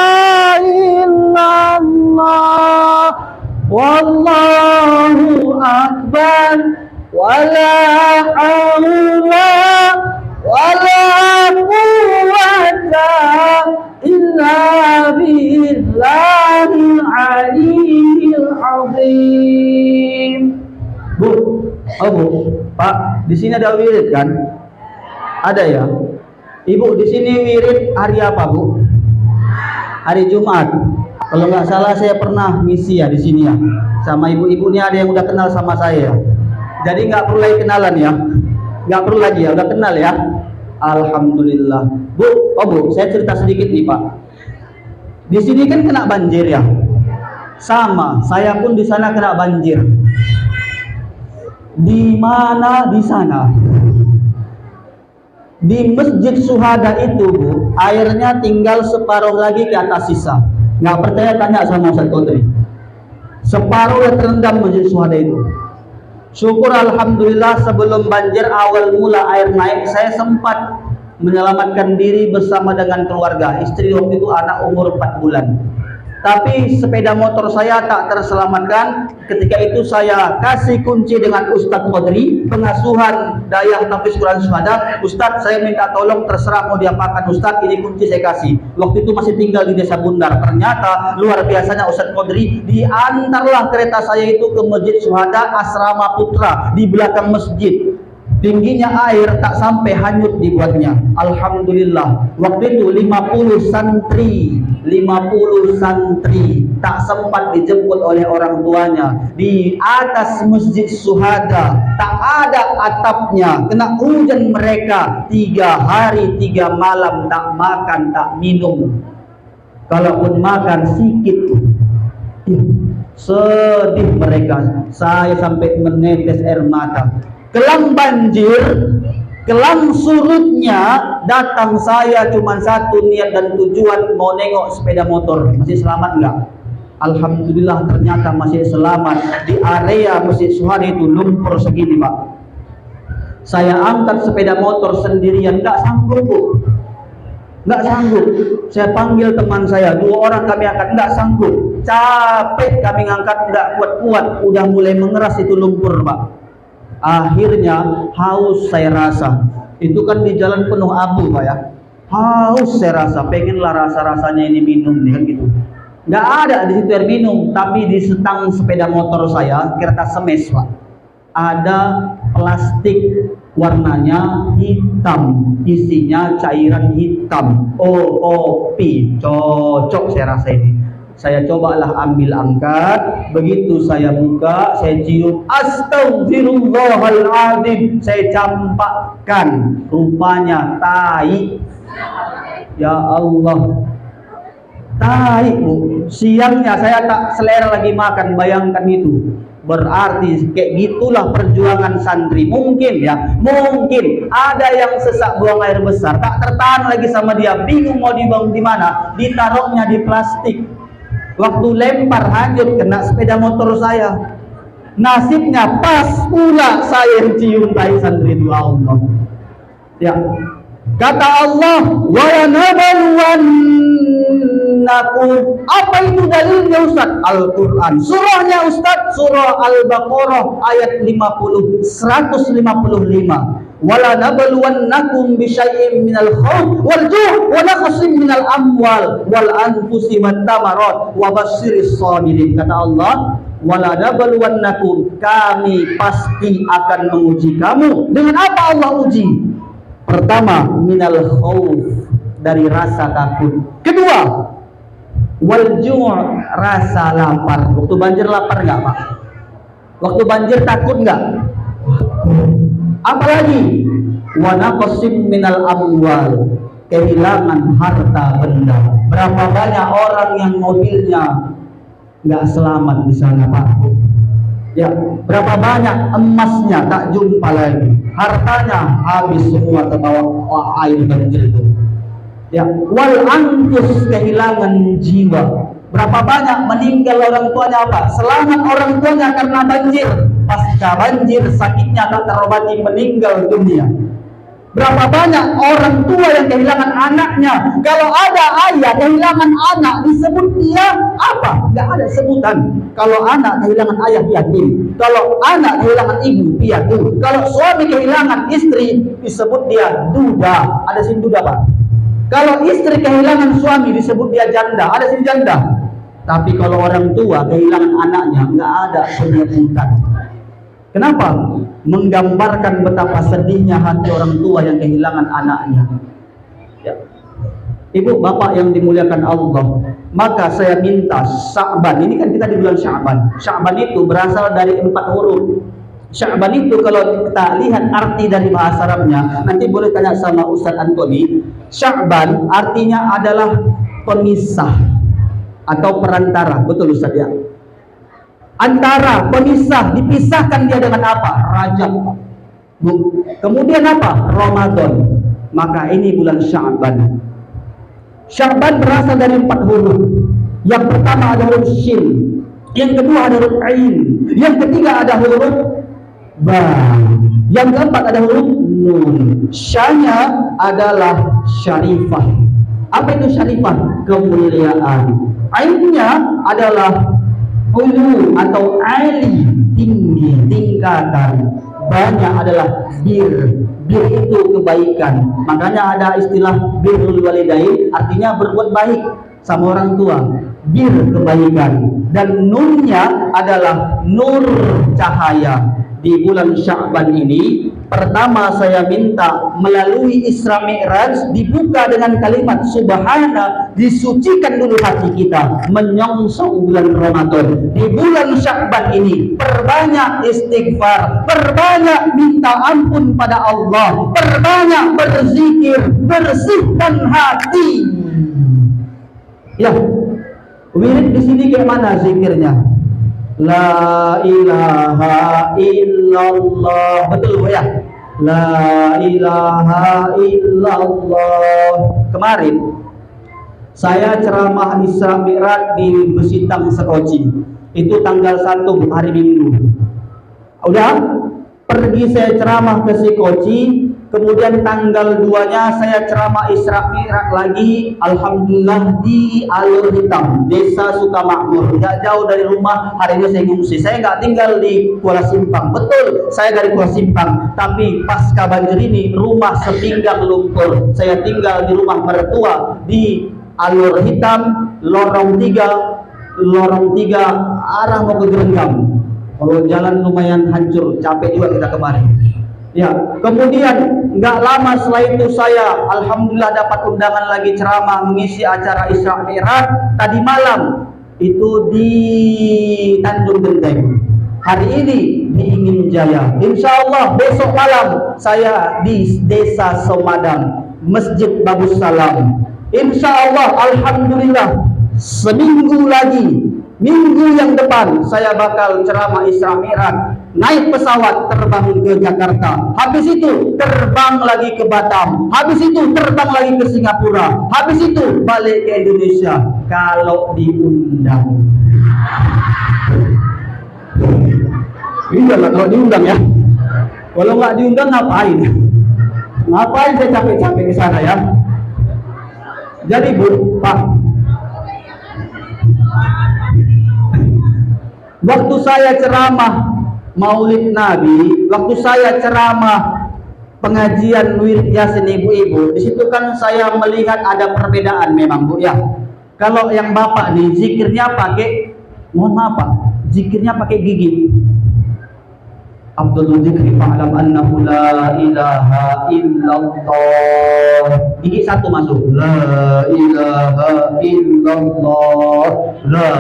illallah. Wallahu akbar. Wala haula wala quwwata illa billahil aliyyil azim. Bu, Pak, di sini ada wirid kan? Ada ya? Ibu, di sini wirid hari apa, Bu? Hari Jumat. Kalau nggak salah saya pernah misi ya di sini ya. Sama ibu-ibu ini ada yang udah kenal sama saya. Jadi nggak perlu lagi kenalan ya, nggak perlu lagi ya, udah kenal ya. Alhamdulillah. Bu, saya cerita sedikit nih Pak. Di sini kan kena banjir ya, sama saya pun di sana kena banjir. Di mana? Di sana. Di Masjid Syuhada itu, Bu, airnya tinggal separuh lagi ke atas sisa. Nggak percaya tanya sama Ustaz Qadri. Separuh udah terendam Masjid Syuhada itu. Syukur alhamdulillah sebelum banjir awal mula air naik, saya sempat menyelamatkan diri bersama dengan keluarga. Istri waktu itu anak umur 4 bulan. Tapi sepeda motor saya tak terselamatkan. Ketika itu saya kasih kunci dengan Ustadz Qadri, pengasuhan Dayah Tahfiz Quran Syuhada. Ustadz, saya minta tolong, terserah mau diapakan Ustadz, ini kunci saya kasih. Waktu itu masih tinggal di Desa Bundar. Ternyata luar biasanya Ustadz Qadri diantarlah kereta saya itu ke Masjid Syuhada Asrama Putra di belakang masjid. Tingginya air tak sampai hanyut dibuatnya. Alhamdulillah. Waktu itu 50 santri tak sempat dijemput oleh orang tuanya. Di atas Masjid Syuhada tak ada atapnya. Kena hujan mereka 3 hari 3 malam, tak makan tak minum. Kalaupun makan sedikit. Sedih mereka. Saya sampai menetes air mata. Kelang banjir, kelang surutnya, datang saya cuma satu niat dan tujuan mau nengok sepeda motor. Masih selamat enggak? Alhamdulillah ternyata masih selamat. Di area Masjid Syuhada itu lumpur segini Pak. Saya angkat sepeda motor sendirian, enggak sanggup Bu. Enggak sanggup. Saya panggil teman saya, 2 orang kami angkat, enggak sanggup. Capek kami ngangkat, enggak kuat-kuat. Udah mulai mengeras itu lumpur Pak. Akhirnya haus saya rasa. Itu kan di jalan penuh abu Pak ya. Haus saya rasa, pengenlah rasa-rasanya ini minum nih kan gitu. Nggak ada di situ air minum, tapi di setang sepeda motor saya, kereta semes Pak, ada plastik warnanya hitam, isinya cairan hitam. OOP, cocok saya rasa ini. Saya cobalah ambil angkat, begitu saya buka, saya cium, astagfirullahaladzim, saya campakkan, rupanya tai. Ya Allah, tai Bu. Siangnya saya tak selera lagi makan, bayangkan itu. Berarti kayak gitulah perjuangan santri. Mungkin ya, mungkin ada yang sesak buang air besar, tak tertahan lagi sama dia, bingung mau dibuang di mana, ditaruhnya di plastik. Waktu lempar hanyut kena sepeda motor saya. Nasibnya pas pula saya yang cium tai santri itu. Allah. Ya. Kata Allah, wa yanabluwannakum. Apa itu dalilnya Ustaz? Al-Quran. Surahnya Ustaz, surah Al-Baqarah ayat 155. Wala nabluwannakum bisyai'in minal khawf wal ju' wa naqsin minal amwal wal anfusi wat tamarat wa basyiris sabirin. Kata Allah, waladabluwannakum, kami pasti akan menguji kamu. Dengan apa Allah uji? Pertama, minal khauf, dari rasa takut. Kedua, wal ju', rasa lapar. Waktu banjir lapar enggak, Pak? Waktu banjir takut enggak? Apalagi wa naqsim minal amwal, kehilangan harta benda. Berapa banyak orang yang mobilnya enggak selamat di sana, Pak? Ya, berapa banyak emasnya tak jumpa lagi, hartanya habis semua terbawa air banjir itu. Ya, wal anfus, kehilangan jiwa. Berapa banyak meninggal orang tuanya, apa? Selamat orang tuanya karena banjir. Pasca banjir sakitnya tak terobati, meninggal dunia. Berapa banyak orang tua yang kehilangan anaknya. Kalau ada ayah kehilangan anak, disebut dia apa? Nggak ada sebutan. Kalau anak kehilangan ayah, yatim. Kalau anak kehilangan ibu, piatu. Kalau suami kehilangan istri, disebut dia duda. Ada sini duda, Pak? Kalau istri kehilangan suami, disebut dia janda. Ada sini janda. Tapi kalau orang tua kehilangan anaknya, nggak ada penyebutan. Kenapa? Menggambarkan betapa sedihnya hati orang tua yang kehilangan anaknya. Ya. Ibu, bapak yang dimuliakan Allah, maka saya minta Sya'ban, ini kan kita di bulan Sya'ban. Sya'ban itu berasal dari 4 huruf. Sya'ban itu kalau kita lihat arti dari bahasa Arabnya, nanti boleh tanya sama Ustaz Antoni. Sya'ban artinya adalah pemisah atau perantara. Betul Ustaz ya? Antara, pemisah, dipisahkan dia dengan apa? Rajab. Kemudian apa? Ramadan. Maka ini bulan Sya'ban. Sya'ban berasal dari 4 huruf. Yang pertama ada huruf shin, yang kedua ada huruf ain, yang ketiga ada huruf ba, yang keempat ada huruf nun. Syanya adalah syarifah. Apa itu syarifah? Kemuliaan. Ainnya adalah ulu atau ali, tinggi, tingkatan. Banyak adalah bir. Bir itu kebaikan. Makanya ada istilah birrul walidain, artinya berbuat baik sama orang tua. Bir, kebaikan. Dan nunnya adalah nur, cahaya. Di bulan Sya'ban ini, pertama saya minta melalui Isra Mi'raj dibuka dengan kalimat Subhana, disucikan dulu hati kita menyongsong bulan Ramadan. Di bulan Sya'ban ini perbanyak istighfar, perbanyak minta ampun pada Allah, perbanyak berzikir, bersihkan hati. Ya, wirid di sini kayak mana zikirnya? La ilaha illallah. Betul Bu ya? La ilaha illallah. Kemarin saya ceramah Isra Mi'raj di Besitang Sekoci. Itu tanggal 1 hari Minggu. Udah pergi saya ceramah ke Sekoci. Kemudian tanggal 2-nya saya ceramah Isra Mi'raj lagi, alhamdulillah di Alur Hitam, Desa Sukamakmur, nggak jauh dari rumah. Hari ini saya ngungsi. Saya nggak tinggal di Kuala Simpang. Betul, saya dari Kuala Simpang, tapi pasca banjir ini rumah sepinggang lumpur. Saya tinggal di rumah mertua di Alur Hitam, lorong 3 arah mau ke Gerenggam. Kalau jalan lumayan hancur, capek juga kita kemarin. Ya, kemudian nggak lama setelah itu saya alhamdulillah dapat undangan lagi ceramah mengisi acara Isra Mi'raj tadi malam itu di Tanjung Genteng. Hari ini di Ingin Jaya. Insya Allah besok malam saya di Desa Somadang, Masjid Babus Salam. Insya Allah alhamdulillah seminggu lagi, minggu yang depan saya bakal ceramah Isra Mi'raj. Naik pesawat terbang ke Jakarta, habis itu terbang lagi ke Batam, habis itu terbang lagi ke Singapura, habis itu balik ke Indonesia kalau diundang. Iya, kalau diundang ya. Kalau nggak diundang ngapain? Ngapain saya capek-capek ke sana ya? Jadi Bu, Pak, waktu saya ceramah Maulid Nabi, waktu saya ceramah pengajian wirid Yasin ibu-ibu, di situ kan saya melihat ada perbedaan memang Bu ya. Kalau yang Bapak nih zikirnya pakai, mohon maaf Pak, zikirnya pakai gigi. Abdul dzikri fa'lam annahu la ilaha illallah. Gigi satu masuk. La ilaha illallah. La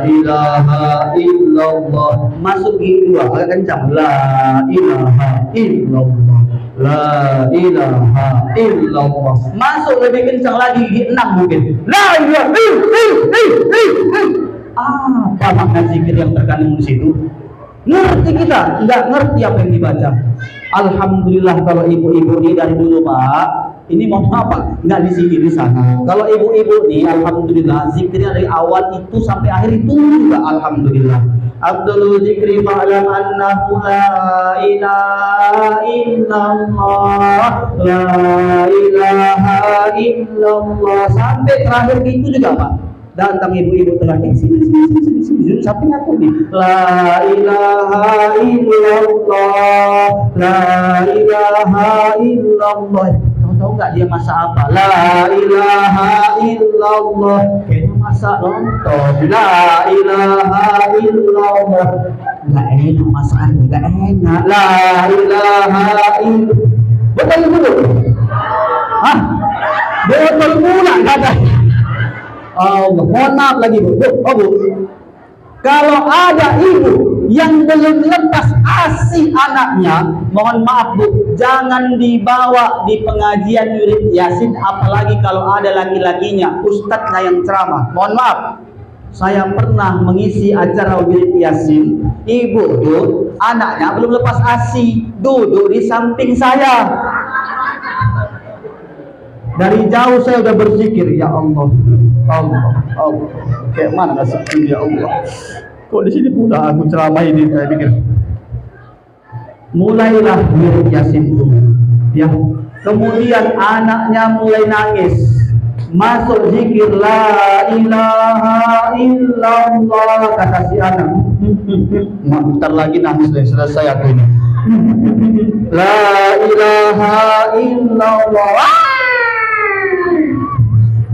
ilaha illallah. Masuk gigi dua agak kencang. La ilaha illallah. La ilaha illallah. Masuk lebih kencang lagi gigi 6 mungkin. La ilaha illallah. Apa makna zikir yang terkandung di situ? Ngerti kita? Enggak ngerti apa yang dibaca. Alhamdulillah kalau ibu-ibu ini dari dulu Pak, ini mohon maaf Pak, enggak di sini di sana. Kalau ibu-ibu nih, alhamdulillah zikirnya dari awal itu sampai akhir itu juga alhamdulillah. Abdul dzikri fa'lam annahu la ilaha illallah, la ilaha illallah sampai terakhir itu juga Pak. Datang ibu-ibu telah sini sampai aku nih. La ilaha illallah, la ilaha illallah. Kamu tahu nggak dia masak apa? La ilaha illallah. Kayaknya masak lontong. La ilaha illallah. Nggak enak masakan, nggak enak. La ilaha illallah. Betul ibu? Hah? Betul pula kata. Allah, mohon maaf lagi Bu. Bu. Kalau ada ibu yang belum lepas ASI anaknya, mohon maaf Bu, jangan dibawa di pengajian wirid Yasin, apalagi kalau ada laki-lakinya, ustadznya yang ceramah. Mohon maaf, saya pernah mengisi acara wirid Yasin, ibu tuh anaknya belum lepas ASI, duduk di samping saya. Dari jauh saya udah berzikir, ya Allah, Allah, Allah. Kayak mana nasibku ya Allah. Kok di sini pula aku ceramah ini, saya pikir. Mulailah wirid Yasin itu. Ya. Kemudian anaknya mulai nangis. Masuk zikir la ilaha illallah, kata si anak. Bentar lagi nangis deh, selesai aku ini. La ilaha illallah.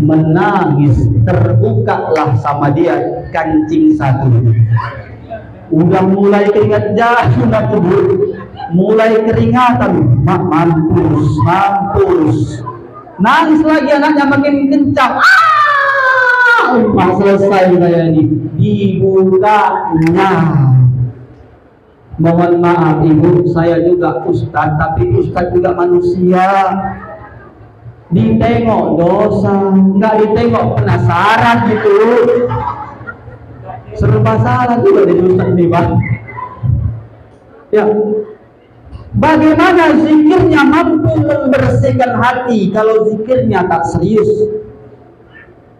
Menangis, terbukalah sama dia kancing satu. Udah mulai keringat jatuh tubuh, mulai keringatan, mampus. Nangis lagi anaknya makin kencang. Selesai saya ini. Dibukanya. Mohon maaf ibu, saya juga ustaz, tapi ustaz juga manusia. Ditengok dosa, nggak ditengok penasaran gitu. Serba salah juga di ustaz ini Pak. Ya, bagaimana zikirnya mampu membersihkan hati kalau zikirnya tak serius?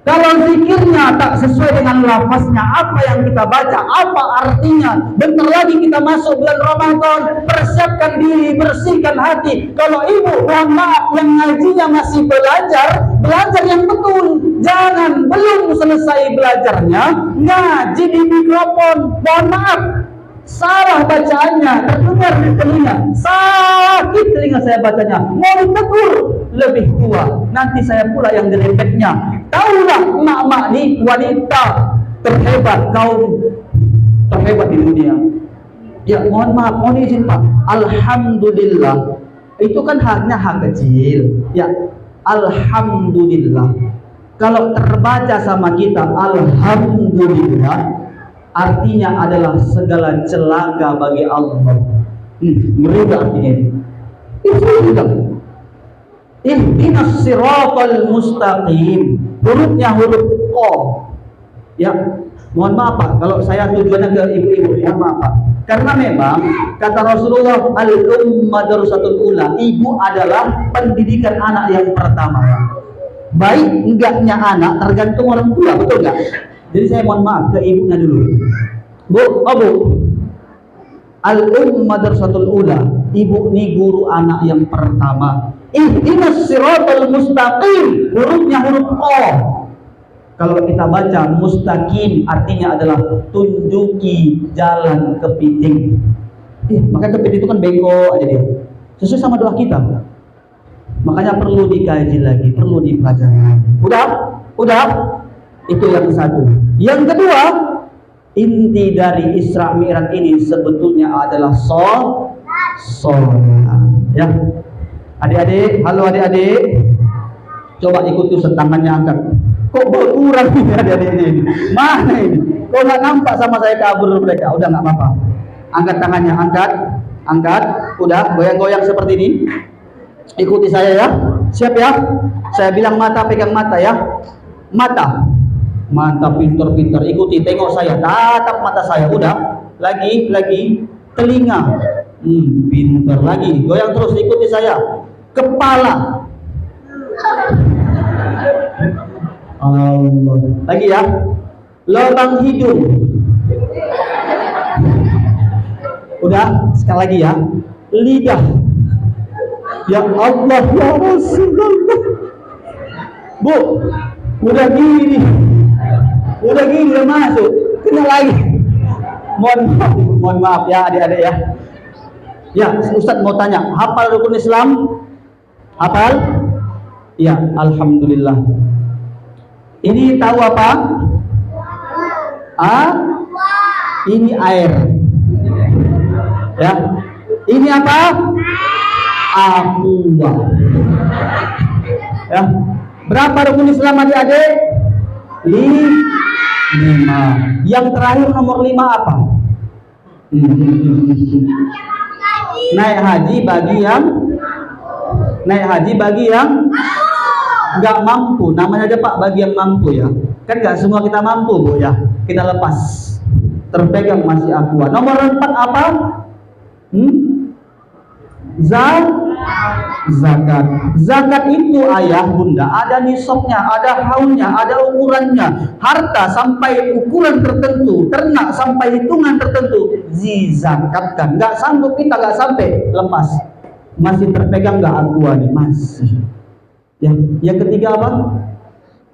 Kalau zikirnya tak sesuai dengan lafaznya, apa yang kita baca, apa artinya? Bentar lagi kita masuk bulan Ramadan, persiapkan diri, bersihkan hati. Kalau ibu, mohon maaf, yang ngajinya masih belajar yang betul. Jangan belum selesai belajarnya, ngaji di mikrofon. Mohon maaf, salah bacaannya, terdengar di telinga, sakit telinga saya bacanya, mau ditegur, lebih tua, nanti saya pula yang direpetnya. Taulah emak-emak ini wanita terhebat, kaum terhebat di dunia. Ya mohon maaf, mohon izin Pak, alhamdulillah, itu kan haknya hak kecil. Ya alhamdulillah, kalau terbaca sama kita alhamdulillah, artinya adalah segala celaka bagi Allah. Ngeri artinya ini. Itu juga. Ihdinas siratal mustaqim. Hurufnya huruf O. Ya, mohon maaf Pak, kalau saya tujuannya ke ibu-ibu, mohon maaf Pak. Karena memang kata Rasulullah, al-ummu madrasatul ula, ibu adalah pendidikan anak yang pertama. Baik enggaknya anak tergantung orang tua, betul enggak? Jadi saya mohon maaf ke ibunya dulu. Bu, al-ummu madrasatul ula, ibu ini guru anak yang pertama. Ihdinas siratal mustaqim, hurufnya huruf O. Kalau kita baca mustaqim artinya adalah tunjuki jalan kepiting. Maka kepiting itu kan bengkok aja dia. Sesuai sama doa kita. Makanya perlu dikaji lagi, perlu dipelajari. Udah? Itu yang satu. Yang kedua, Inti dari Isra Mi'raj ini sebetulnya adalah sholat. Ya. Adik-adik, halo adik-adik. Coba ikuti tangannya angkat. Kok berkurang ini adik-adik ini? Mana ini? Kok nggak nampak sama saya kabur mereka? Udah nggak apa-apa. Angkat tangannya, angkat. Udah, goyang-goyang seperti ini. Ikuti saya ya. Siap ya? Saya bilang mata, pegang mata ya. Mata pintar-pintar. Ikuti, tengok saya. Tatap mata saya. Udah. Lagi. Telinga. Pintar lagi. Goyang terus, ikuti saya. Kepala. Allah. Lagi ya. Lubang hidung. Udah, sekali lagi ya. Lidah. Ya Allah, ya Rasulullah. Bu, udah gini udah masuk. Kena lagi. Mohon maaf ya adik-adik ya. Ya, Ustadz mau tanya, hafal rukun Islam? Hafal? Ya, alhamdulillah. Ini tahu apa? Ini air. Ya. Ini apa? Aqua. Ya. Berapa rukun Islam adik-adik? 5. Yang terakhir nomor 5 apa? Naik haji bagi yang nggak mampu. Namanya aja Pak, bagi yang mampu ya. Kan nggak semua kita mampu Bu ya. Kita lepas. Terpegang masih aqua. Nomor 4 apa? Zakat. Zakat itu ayah bunda ada nisabnya, ada haulnya, ada ukurannya. Harta sampai ukuran tertentu, ternak sampai hitungan tertentu, dizakatkan. Nggak sanggup kita, nggak sampai, lepas. Masih terpegang nggak aqua nih? Masih. Ya. Yang ketiga apa?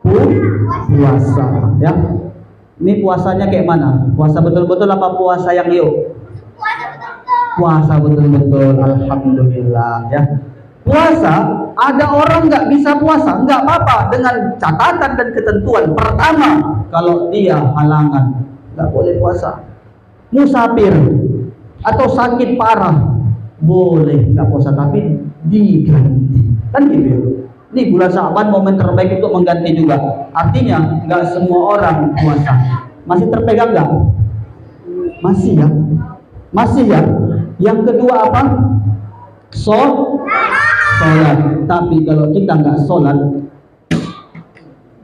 Puasa. Ya. Ini puasanya kayak mana? Puasa betul-betul apa puasa yang yuk? Puasa betul-betul, alhamdulillah ya. Puasa, ada orang nggak bisa puasa, nggak apa-apa, dengan catatan dan ketentuan. Pertama, kalau dia halangan, nggak boleh puasa. Musafir atau sakit parah, boleh nggak puasa, tapi diganti. Kan gitu ya. Ini bulan Sya'ban momen terbaik untuk mengganti juga. Artinya nggak semua orang puasa. Masih terpegang nggak? Masih ya. Yang kedua apa? Sholat. Tapi kalau kita nggak sholat,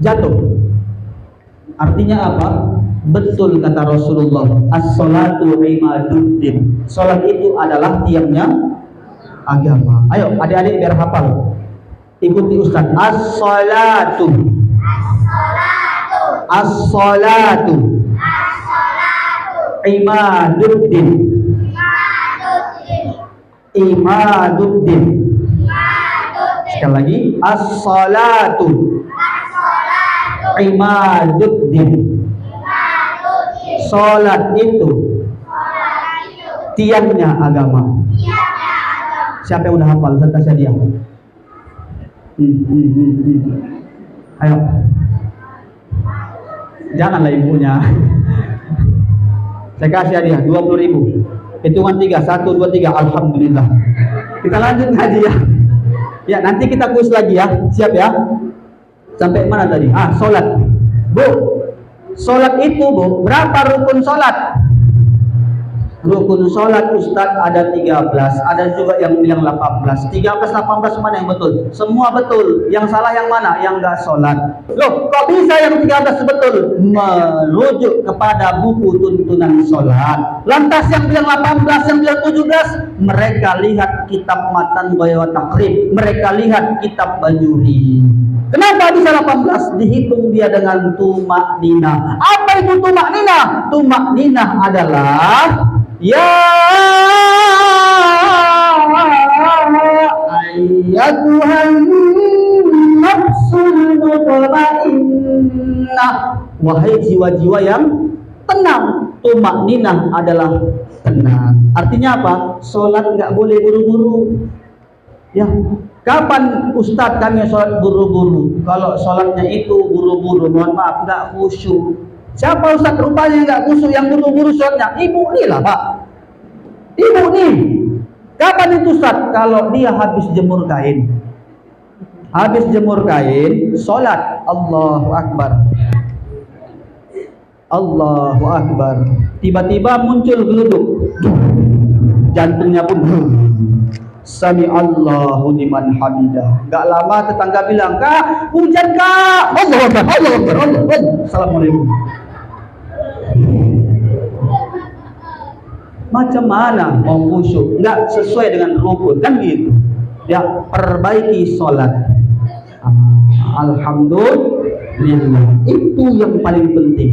jatuh. Artinya apa? Betul kata Rasulullah, as-sholatu imaduddin. Sholat itu adalah tiangnya agama. Ayo adik-adik biar hafal. Ikuti Ustaz. As-sholatu imaduddin. Sekali lagi, as-sholatu imaduddin. Sholat itu tiangnya agama. Siapa yang udah hafal? Ustaz kasih dia. Ayo. Janganlah ibunya. Saya kasih hadiah 20.000. Hitungan 3, 1, 2, 3. Alhamdulillah. Kita lanjut ngaji ya. Ya, nanti kita kuis lagi ya. Siap ya? Sampai mana tadi? Sholat. Bu, sholat itu Bu, berapa rukun sholat? Rukun sholat Ustadz ada 13, ada juga yang bilang 18. 13, 18 mana yang betul? Semua betul. Yang salah yang mana? Yang enggak sholat. Loh, kok bisa yang 13 betul? Merujuk kepada buku tuntunan sholat. Lantas yang bilang 18, yang bilang 17, mereka lihat kitab Matan Bayawa Takrib, mereka lihat kitab Bajuri. Kenapa bisa 18? Dihitung dia dengan tumak nina. Apa itu tumak nina? Tumak nina adalah ya ayyatuhan nafsul mutmainnah, wahai jiwa-jiwa yang tenang. Tumak ninah adalah tenang. Artinya apa? Sholat nggak boleh buru-buru. Ya, kapan Ustadz kami sholat buru-buru? Kalau sholatnya itu buru-buru, mohon maaf, nggak khusyuk. Siapa Ustaz rupanya nggak kusuk yang buru-buru sholatnya? Ibu nih lah Pak. Ibu nih. Kapan itu Ustaz? Kalau dia habis jemur kain. Habis jemur kain, sholat. Allahu Akbar. Allahu Akbar. Tiba-tiba muncul geluduk. Jantungnya pun Sami Allahu liman hamidah. Gak lama tetangga bilang, "Kak, hujan Kak." Allahu Akbar, Allahu Akbar, Allahu Akbar. Assalamualaikum. Macam mana mau khusyuk? Nggak sesuai dengan rukun kan gitu. Ya, perbaiki sholat. Alhamdulillah. Itu yang paling penting.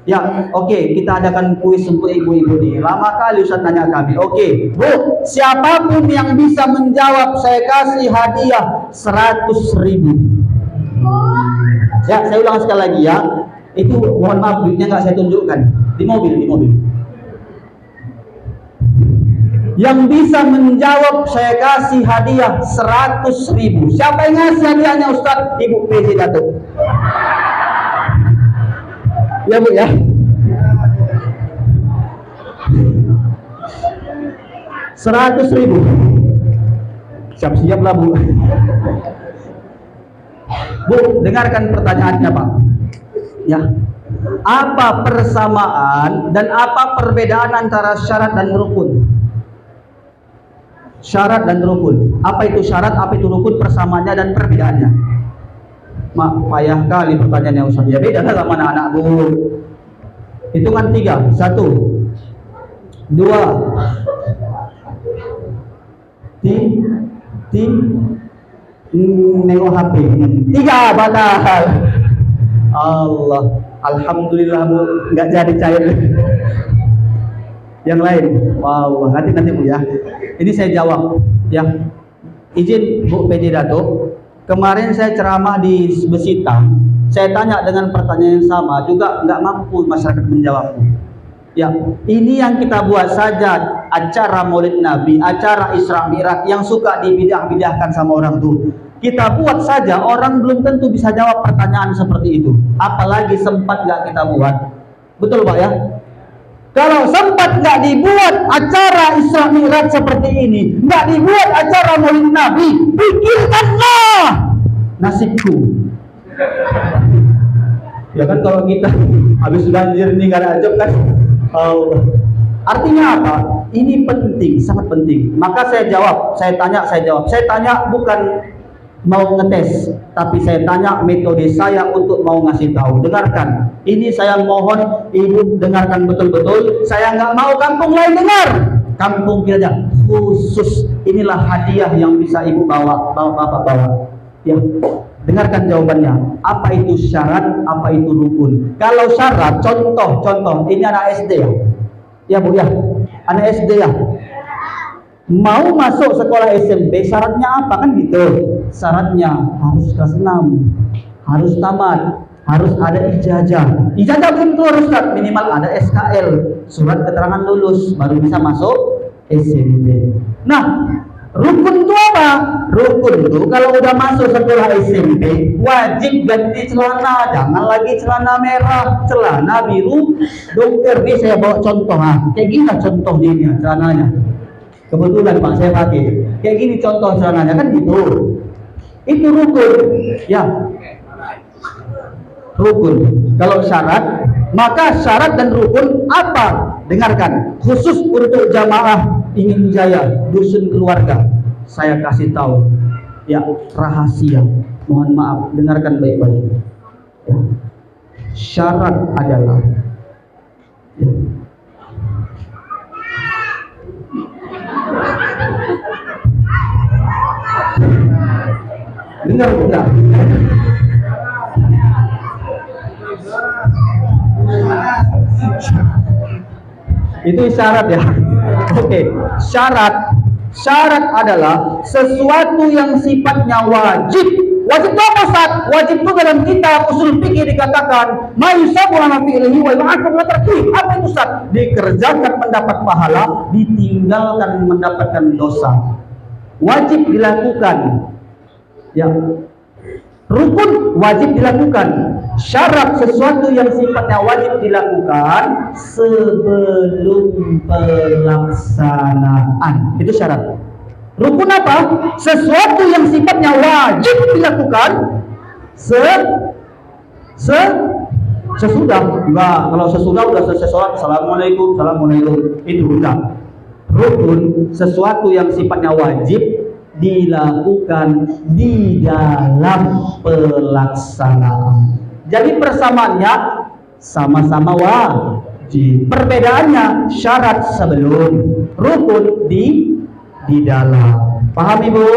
Ya, oke, kita adakan kuis untuk ibu-ibu nih. Lama kali Ustaz nanya kami. Oke, Bu, siapapun yang bisa menjawab, saya kasih hadiah 100.000. Ya, saya ulang sekali lagi ya. Itu mohon maaf duitnya nggak saya tunjukkan. Di mobil. Yang bisa menjawab saya kasih hadiah 100.000. Siapa yang ngasih hadiahnya Ustaz? Ibu PJ Datuk. Ya Bu ya. 100.000. Siap-siap lah Bu. Bu, dengarkan pertanyaannya Pak. Ya. Apa persamaan dan apa perbedaan antara syarat dan rukun? Syarat dan rukun. Apa itu syarat, apa itu rukun, persamaannya dan perbedaannya? Mak, payah kali pertanyaannya Ustaz. Ya beda lah sama anak-anak Bu. Hitungan 3. 1 2 nengok HP. 3 batal. Allah, alhamdulillah Bu, nggak jadi cair. Yang lain, wow, nanti Bu ya. Ini saya jawab ya. Izin Bu PJ Datuk. Kemarin saya ceramah di Besitang. Saya tanya dengan pertanyaan yang sama, juga nggak mampu masyarakat menjawabnya. Ya, ini yang kita buat saja acara Maulid Nabi, acara Isra Mi'raj yang suka dibidah-bidahkan sama orang tuh. Kita buat saja, orang belum tentu bisa jawab pertanyaan seperti itu. Apalagi sempat nggak kita buat. Betul Pak ya? Kalau sempat nggak dibuat acara Isra Mi'raj seperti ini, nggak dibuat acara Maulid Nabi, pikirkanlah nasibku. Ya kan kalau kita habis banjir nih karena ajab kan. Artinya apa? Ini penting, sangat penting. Maka saya jawab, saya tanya. Saya tanya bukan mau ngetes, tapi saya tanya metode saya untuk mau ngasih tahu. Dengarkan, ini saya mohon ibu dengarkan betul-betul. Saya nggak mau kampung lain dengar, kampung kita khusus. Inilah hadiah yang bisa ibu bawa bapak bawa. Ya, dengarkan jawabannya. Apa itu syarat, apa itu rukun? Kalau syarat, contoh. Ini anak SD ya, ya Bu ya, anak SD ya. Mau masuk sekolah SMP, syaratnya apa kan gitu? Syaratnya harus kelas 6, harus tamat, harus ada ijazah. Ijazah belum keluar Ustaz, minimal ada SKL, surat keterangan lulus, baru bisa masuk SMP. Nah, rukun itu apa? Rukun itu kalau udah masuk sekolah SMP, wajib ganti celana, jangan lagi celana merah, celana biru. Dokter nih saya bawa contoh, kayak gini contoh ini celananya. Kebetulan Pak saya pakai kayak gini contoh celananya kan gitu. Itu rukun ya, rukun. Kalau syarat, maka syarat dan rukun apa? Dengarkan, khusus untuk jamaah ingin jaya dusun keluarga, saya kasih tahu ya, rahasia. Mohon maaf, dengarkan baik-baik ya. Syarat adalah ya, dengar. Itu syarat ya. Oke, syarat adalah sesuatu yang sifatnya wajib. Wajib itu apa Ustaz? Wajib itu dalam kitab usul fikih dikatakan mayusabu ala fi'lihi wa yu'aqab la tarkih. Apa itu Ustaz? Dikerjakan mendapat pahala, ditinggalkan mendapatkan dosa. Wajib dilakukan. Ya. Rukun wajib dilakukan. Syarat sesuatu yang sifatnya wajib dilakukan sebelum pelaksanaan. Itu syarat. Rukun apa? Sesuatu yang sifatnya wajib dilakukan sesudah. Enggak, kalau sesudah udah selesai sholat, assalamualaikum, itu bukan. Rukun sesuatu yang sifatnya wajib dilakukan di dalam pelaksanaan. Jadi persamaannya sama-sama wajib. Perbedaannya syarat sebelum, rukun di dalam. Paham Ibu?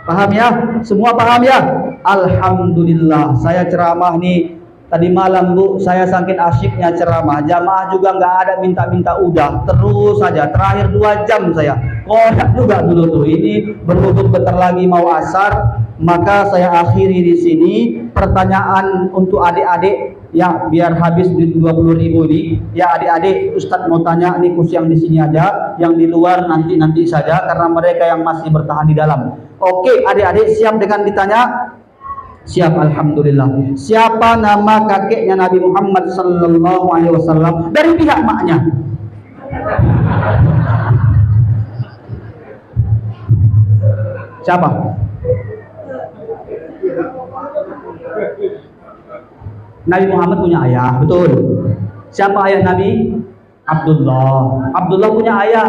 Paham ya? Semua paham ya? Alhamdulillah. Saya ceramah nih tadi malam Bu, saya saking asyiknya ceramah, jamaah juga nggak ada minta-minta, udah terus saja. Terakhir 2 jam saya kodak juga dulu tuh. Ini berhubung bentar lagi mau asar, maka saya akhiri di sini. Pertanyaan untuk adik-adik ya, biar habis di 20.000 ini. Ya adik-adik, Ustadz mau tanya nih, khusus yang di sini aja, yang di luar nanti saja karena mereka yang masih bertahan di dalam. Oke, adik-adik siap dengan ditanya? Siap, alhamdulillah. Siapa nama kakeknya Nabi Muhammad sallallahu alaihi wasallam dari pihak maknya? Siapa? Nabi Muhammad punya ayah, betul. Siapa ayah Nabi? Abdullah. Abdullah punya ayah.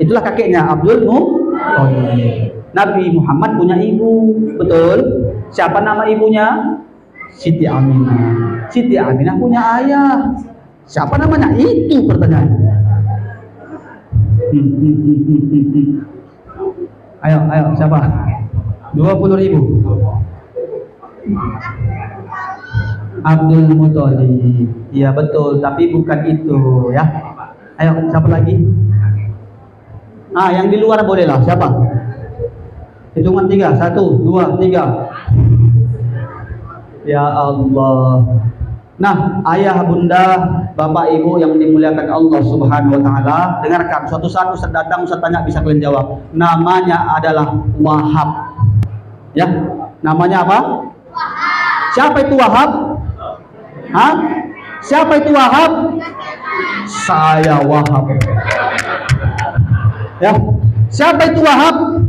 Itulah kakeknya, Abdul Muthalib. Nabi Muhammad punya ibu, betul. Siapa nama ibunya? Siti Aminah. Siti Aminah punya ayah. Siapa namanya? Itu pertanyaannya. Ayo, siapa? 20.000. Abdul Muthalib. Iya betul, tapi bukan itu ya. Ayo, siapa lagi? Yang di luar boleh lah. Siapa? Hitungan 3, 1, 2, 3. Ya Allah. Nah, ayah, bunda, bapak, ibu yang dimuliakan Allah Subhanahu wa taala, dengarkan. Suatu saat Ustaz datang, Ustaz tanya, bisa kalian jawab. Namanya adalah Wahab. Ya, namanya apa? Wahab. Siapa itu Wahab? Siapa itu Wahab? Saya Wahab. Ya. Siapa itu Wahab?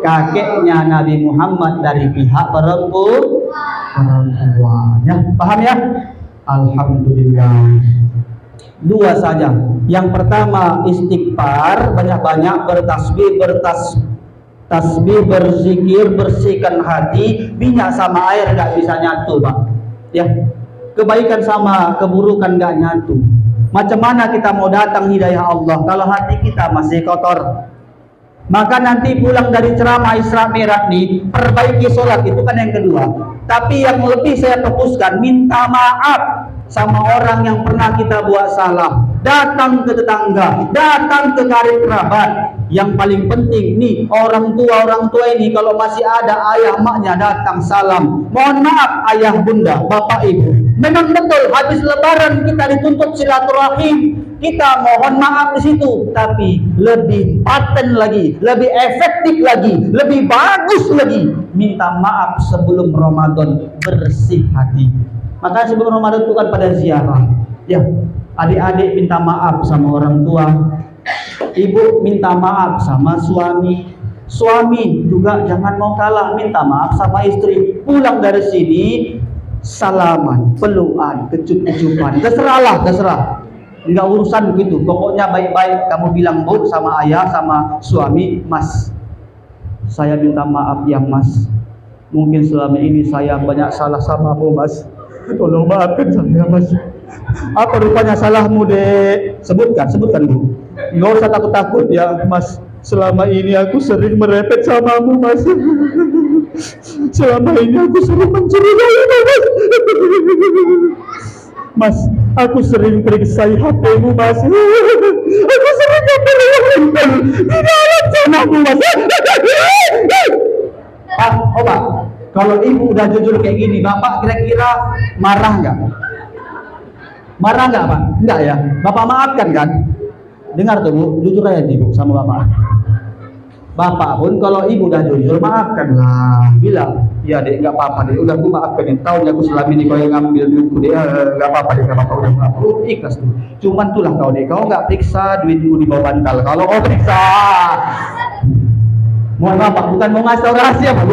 Kakeknya Nabi Muhammad dari pihak perempuannya. Paham ya? Alhamdulillah. 2 saja. Yang pertama istighfar, banyak-banyak bertasbih, tasbih, berzikir, bersihkan hati. Minyak sama air nggak bisa nyatu, Pak. Ya. Kebaikan sama keburukan nggak nyatu. Macam mana kita mau datang hidayah Allah kalau hati kita masih kotor? Maka nanti pulang dari ceramah Isra Mi'raj nih, perbaiki sholat, itu kan yang kedua. Tapi yang lebih saya fokuskan, minta maaf sama orang yang pernah kita buat salah. Datang ke tetangga, datang ke karib kerabat. Yang paling penting nih, orang tua ini kalau masih ada ayah maknya, datang salam. Mohon maaf ayah bunda, bapak ibu. Memang betul habis lebaran kita dituntut silaturahim. Kita mohon maaf di situ, tapi lebih paten lagi, lebih efektif lagi, lebih bagus lagi. Minta maaf sebelum Ramadan, bersih hati. Maka sebelum Ramadan itu kan pada ziarah. Ya, adik-adik minta maaf sama orang tua. Ibu minta maaf sama suami. Suami juga jangan mau kalah, minta maaf sama istri. Pulang dari sini salaman, pelukan, kecup-kecupan. Terserah. Enggak urusan begitu. Pokoknya baik-baik kamu bilang Bu sama ayah sama suami, Mas, saya minta maaf ya Mas. Mungkin selama ini saya banyak salah sama Bu Mas. Tolong maafkan saya Mas. Apa rupanya salahmu Dek? Sebutkan Bu. Enggak usah takut-takut ya Mas. Selama ini aku sering merepet samamu Mas. Selama ini aku sering mencurigaimu Mas. Mas, aku sering periksa HP-mu Mas. Aku sering memperlihatkan di dalam channelmu Mas. Pak, kalau ibu udah jujur kayak gini, bapak kira-kira marah nggak? Marah nggak Pak? Enggak ya? Bapak maafkan kan? Dengar tuh Bu, jujur aja nih Bu sama bapak. Bapak pun kalau ibu udah jujur maafkanlah, bilang ya dek nggak apa-apa dek, udah aku maafkan yang tahun aku selama ini kau yang ngambil duitku dek, nggak apa-apa dek, nggak apa-apa, udah aku ikhlas tuh. Cuman tulah kau dek, kau nggak periksa duitku di bawah bantal, kalau kau periksa, mohon maaf Pak, bukan mau ngasih tahu rahasia Pak,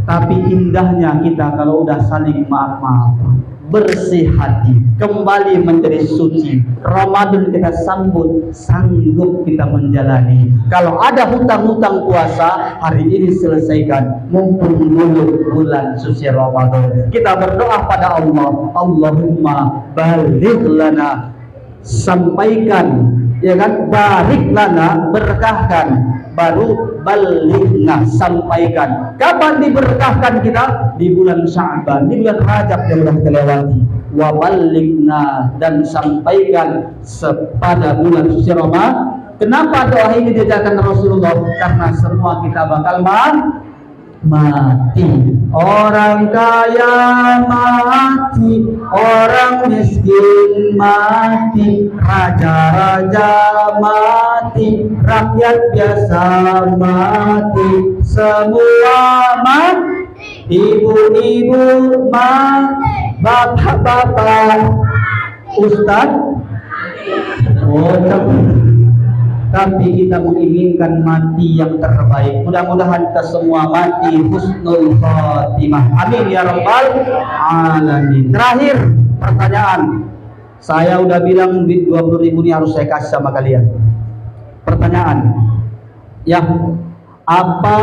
tapi indahnya kita kalau udah saling maaf-maaf, bersih hati, kembali menjadi suci. Ramadan kita sambut, sanggup kita menjalani. Kalau ada hutang-hutang puasa, hari ini selesaikan, mumpung dulu bulan suci Ramadan. Kita berdoa pada Allah, Allahumma baligh lana, sampaikan, ya kan, barik lana, berkahkan, baru balighna, sampaikan. Kapan diberkahkan kita? Di bulan Sya'ban, di bulan Rajab yang sudah kita lewati. Wa balighna, dan sampaikan pada bulan suci Ramadan. Kenapa doa ini diajarkan Rasulullah? Karena semua kita bakal mati. Orang kaya mati, orang miskin mati, raja-raja mati, rakyat biasa mati, semua mati, ibu-ibu mati, bapak-bapak, ustaz, tapi kita menginginkan mati yang terbaik. Mudah-mudahan kita semua mati husnul khatimah. Amin ya rabbal alamin. Terakhir pertanyaan. Saya udah bilang duit 20.000 ini harus saya kasih sama kalian. Pertanyaan. Ya, apa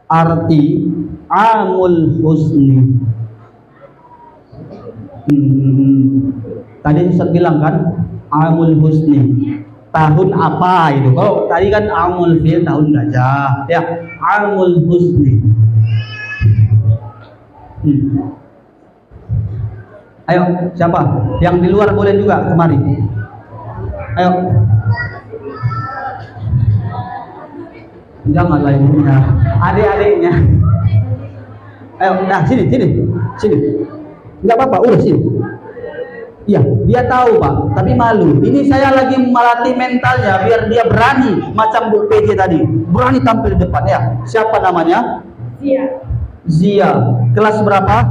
arti amul husni? Tadi Ustaz bilang kan amul husni. Tahun apa itu? Kalau tadi kan amul fil, tahun gajah. Ya, amul husni. Ayo, siapa? Yang di luar boleh juga kemari. Ayo. Janganlah ibunya, adik-adiknya. Ayo, nah sini. Enggak apa-apa, udah sini. Iya, dia tahu Pak, tapi malu. Ini saya lagi melatih mentalnya biar dia berani, macam Bu PJ tadi, berani tampil di depan ya. Siapa namanya? Zia. Kelas berapa?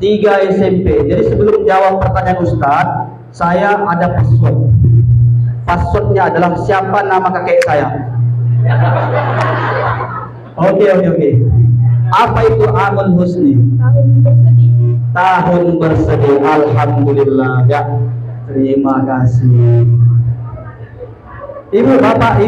3 SMP. Jadi sebelum jawab pertanyaan Ustadz, saya ada password. Passwordnya adalah siapa nama kakek saya. Oke. Apa itu amul husni? Tahun bersedih. Alhamdulillah ya. Terima kasih. Ibu, bapak,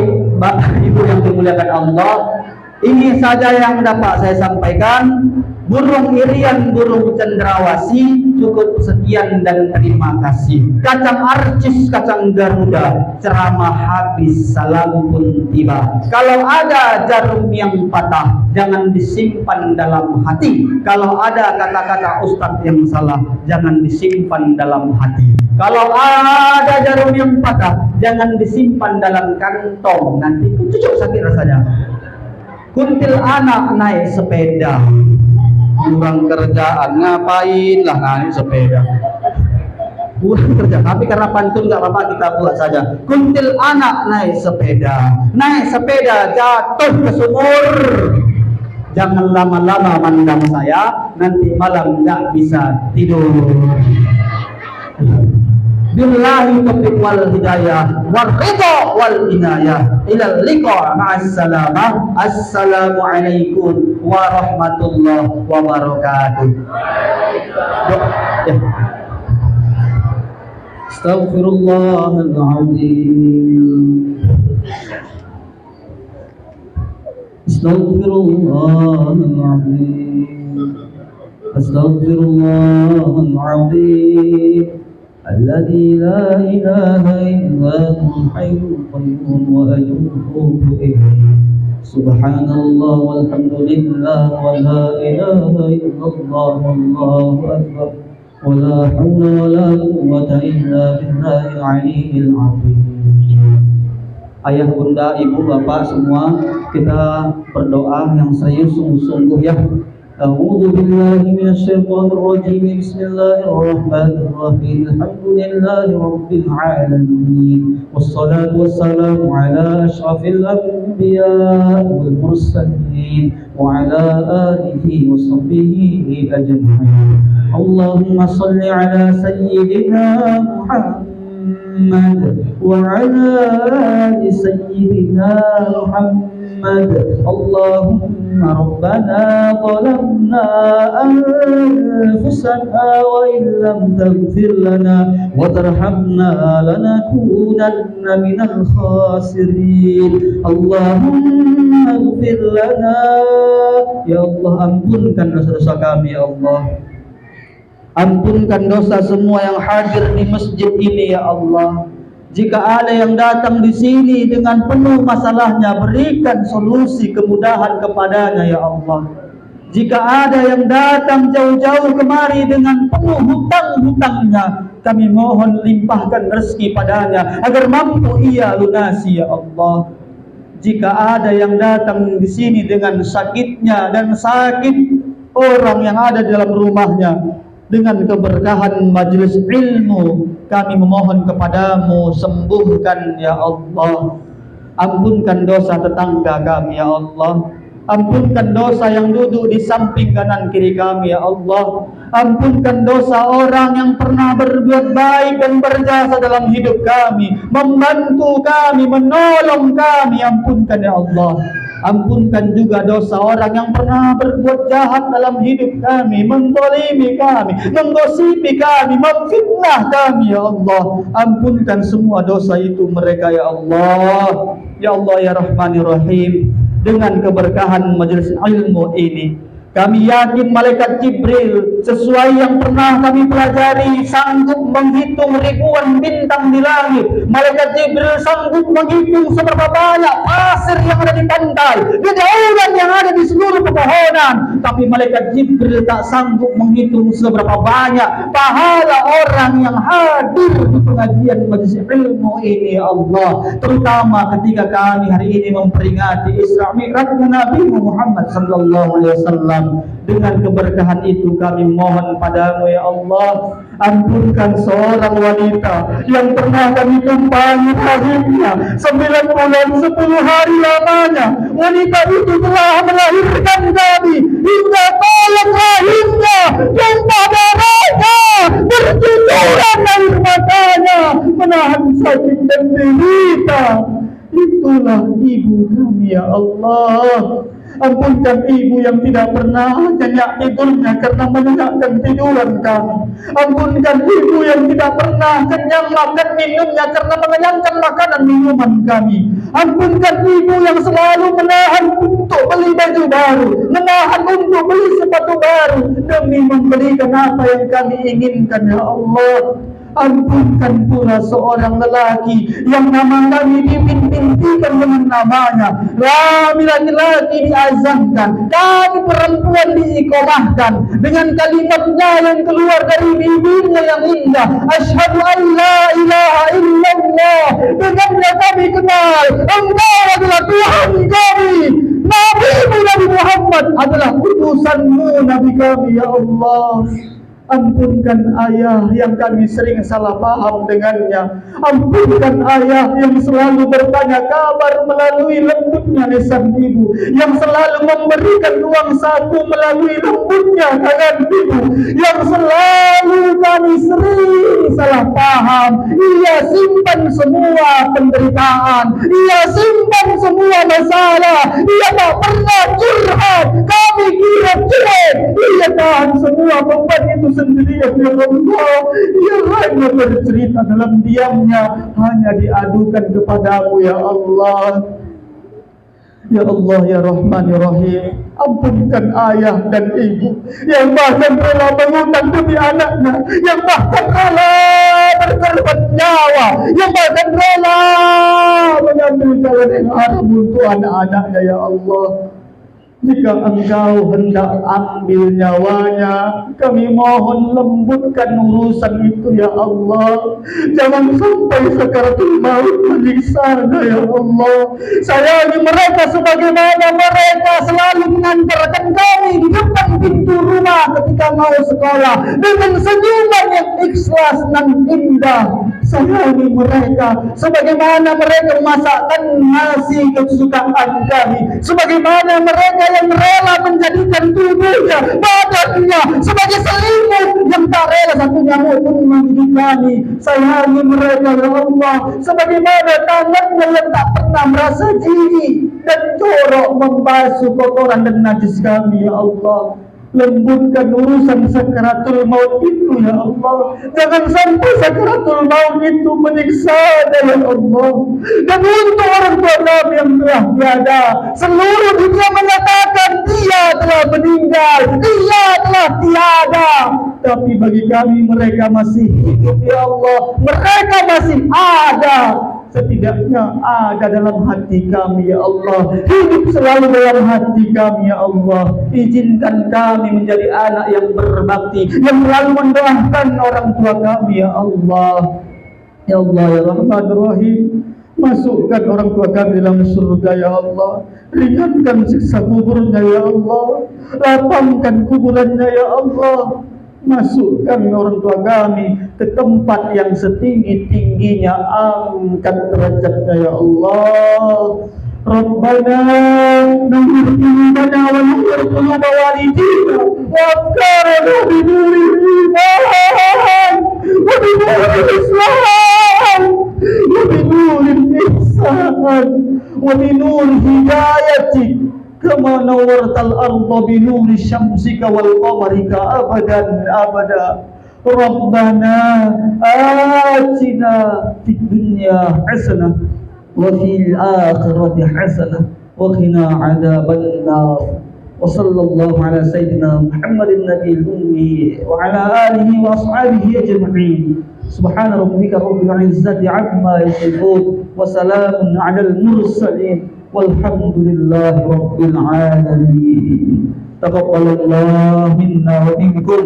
ibu yang dimuliakan Allah, ini saja yang dapat saya sampaikan. Burung irian, burung cendrawasih, cukup sekian dan terima kasih. Kacang arcis, kacang garuda, ceramah habis, salam pun tiba. Kalau ada jarum yang patah, jangan disimpan dalam hati. Kalau ada kata-kata ustadz yang salah, jangan disimpan dalam hati. Kalau ada jarum yang patah, jangan disimpan dalam kantong, nanti cucuk sakit rasanya. Kuntil anak naik sepeda, kurang kerjaan, ngapain lah naik sepeda, kurang kerja, tapi karena pantun nggak apa-apa, kita buat saja. Kuntil anak naik sepeda jatuh ke sumur, jangan lama-lama mandang saya, nanti malam nggak bisa tidur. Billahi taufiq wal hidayah wal ridha wal inayah. Ilal liqa ma'as salamah. Assalamualaikum warahmatullahi wabarakatuh. Ya. Astaghfirullahaladzim. Astaghfirullahaladzim. الذي لا إله إلا هو الحي القيوم وأتوب إليه سبحان الله والحمد لله ولا إله إلا الله والله أكبر ولا حول ولا قوة إلا بالله العلي العظيم. Ayah, bunda, ibu, bapak semua, kita berdoa yang serius sungguh-sungguh ya. أعوذ بالله من الشيطان الرجيم بسم الله الرحمن الرحيم الحمد لله رب العالمين والصلاة والسلام على أشرف الأنبياء والمرسلين وعلى آله وصحبه أجمعين اللهم صل على سيدنا محمد وعلى آل سيدنا محمد اللهم ربنا ظلمنا أنفسنا وإن لم تغفر لنا وترحمنا لنكونن من الخاسرين اللهم اغفر لنا ya Allah ampunkan dosa-dosa kami ya Allah. Ampunkan dosa semua yang hadir di masjid ini ya Allah. Jika ada yang datang di sini dengan penuh masalahnya, berikan solusi kemudahan kepadanya ya Allah. Jika ada yang datang jauh-jauh kemari dengan penuh hutang-hutangnya, kami mohon limpahkan rezeki padanya agar mampu ia lunasi ya Allah. Jika ada yang datang di sini dengan sakitnya dan sakit orang yang ada di dalam rumahnya, dengan keberkahan majelis ilmu kami memohon kepadamu, sembuhkan ya Allah. Ampunkan dosa tetangga kami ya Allah. Ampunkan dosa yang duduk di samping kanan kiri kami ya Allah. Ampunkan dosa orang yang pernah berbuat baik dan berjasa dalam hidup kami, membantu kami, menolong kami. Ampunkan ya Allah. Ampunkan juga dosa orang yang pernah berbuat jahat dalam hidup kami, menzalimi kami, menggosipi kami, memfitnah kami ya Allah. Ampunkan semua dosa itu mereka ya Allah. Ya Allah ya Rahman ya Rahim. Dengan keberkahan majelis ilmu ini, kami yakin malaikat Jibril sesuai yang pernah kami pelajari sanggup menghitung ribuan bintang di langit. Malaikat Jibril sanggup menghitung seberapa banyak pasir yang ada di pantai, dedaunan yang ada di seluruh pepohonan. Tapi malaikat Jibril tak sanggup menghitung seberapa banyak pahala orang yang hadir di pengajian majelis ilmu ini Allah. Terutama ketika kami hari ini memperingati Isra Mi'rajnya Nabi Muhammad sallallahu alaihi wasallam. Dengan keberkahan itu kami mohon padamu ya Allah, ampunkan seorang wanita yang pernah kami tumpangi rahimnya 9 bulan 10 hari lamanya. Wanita itu telah melahirkan kami hingga kolong rahimnya, tumpah darahnya, bercucuran air matanya, menahan sakit dan derita. Itulah ibu kami ya Allah. Ampunkan ibu yang tidak pernah nyenyak tidurnya karena menyenyakkan tiduran kami. Ampunkan ibu yang tidak pernah kenyang makan minumnya karena mengenyangkan makanan minuman kami. Ampunkan ibu yang selalu menahan untuk beli baju baru, menahan untuk beli sepatu baru demi memberikan apa yang kami inginkan ya Allah. Ampunkan pula seorang lelaki yang nama kami dipintikan dengan namanya. Kami laki-laki diazankan, kami perempuan diikomahkan dengan kalimatnya yang keluar dari bibirnya yang indah. Asyhadu an la ilaha illallah. Dengannya kami kenal Engkau adalah Tuhan kami. Nabi-Mu Nabi Muhammad adalah utusan-Mu Nabi kami ya Allah. Ampunkan ayah yang kami sering salah paham dengannya. Ampunkan ayah yang selalu bertanya kabar melalui lembutnya lisan ibu, yang selalu memberikan uang saku melalui lembutnya tangan ibu, yang selalu kami sering salah paham. Ia simpan semua penderitaan, ia simpan semua masalah, ia tak pernah curhat. Kami kira cuek, ia tahan semua beban itu sendirian ya Allah. Ia hanya bercerita dalam diamnya, hanya diadukan kepadamu ya Allah. Ya Allah ya Rahman ya Rahim. Ampunkan ayah dan ibu yang bahkan rela mengutang demi anaknya, yang bahkan rela berkorban nyawa, yang bahkan rela mengambil jalan yang haram untuk anak-anaknya ya Allah. Jika Engkau hendak ambil nyawanya, kami mohon lembutkan urusan itu ya Allah. Jangan sampai sakaratul maut menyiksanya ya Allah. Sayangi mereka sebagaimana mereka selalu mengantarkan kami di depan pintu rumah ketika mau sekolah dengan senyuman yang ikhlas dan indah. Sayangi mereka sebagaimana mereka memasakkan nasi kesukaan kami, sebagaimana mereka yang rela menjadikan tubuhnya, badannya sebagai selimut yang tak rela satu nyamuk pun menggigit kami. Sayangi mereka ya Allah sebagaimana tangannya yang tak pernah merasa jijik dan jorok membasuh kotoran dan najis kami ya Allah. Lembutkan urusan sakaratul maut itu ya Allah. Jangan sampai sakaratul maut itu menyiksa ya Allah. Dan untuk orang tua kami yang telah tiada, seluruh dunia menyatakan dia telah meninggal, dia telah tiada. Tapi bagi kami mereka masih hidup ya Allah. Mereka masih ada. Setidaknya ada dalam hati kami ya Allah. Hidup selalu dalam hati kami ya Allah. Izinkan kami menjadi anak yang berbakti, yang selalu mendoakan orang tua kami ya Allah. Ya Allah ya Rahman Rahim, masukkan orang tua kami dalam surga ya Allah. Ringankan siksa kuburnya ya Allah. Lapangkan kuburannya ya Allah. Masukkan orang tua kami ke tempat yang setinggi-tingginya, angkat derajatnya ya Allah. Rabbana nawwir qulubana wa nawwir quluba walidina wa afkarana bi nuril iman wa bi nuril islam wa bi nuril ihsan wa bi nur hidayatik kama nawwartal arda bi nuri syamsika wal qamarika abadan abada. Rabbana atina fid dunya hasanah wa fil akhirati hasanah wa qina adzaban nar. Wa sallallahu ala sayyidina Muhammadin nabiyil ummi wa ala alihi wa ashabihi ajma'in. Subhana rabbika rabbil izzati amma yasifun wa salamun alal mursalin walhamdulillahi rabbil alamin. Taqabbalallahu minna wa minkum.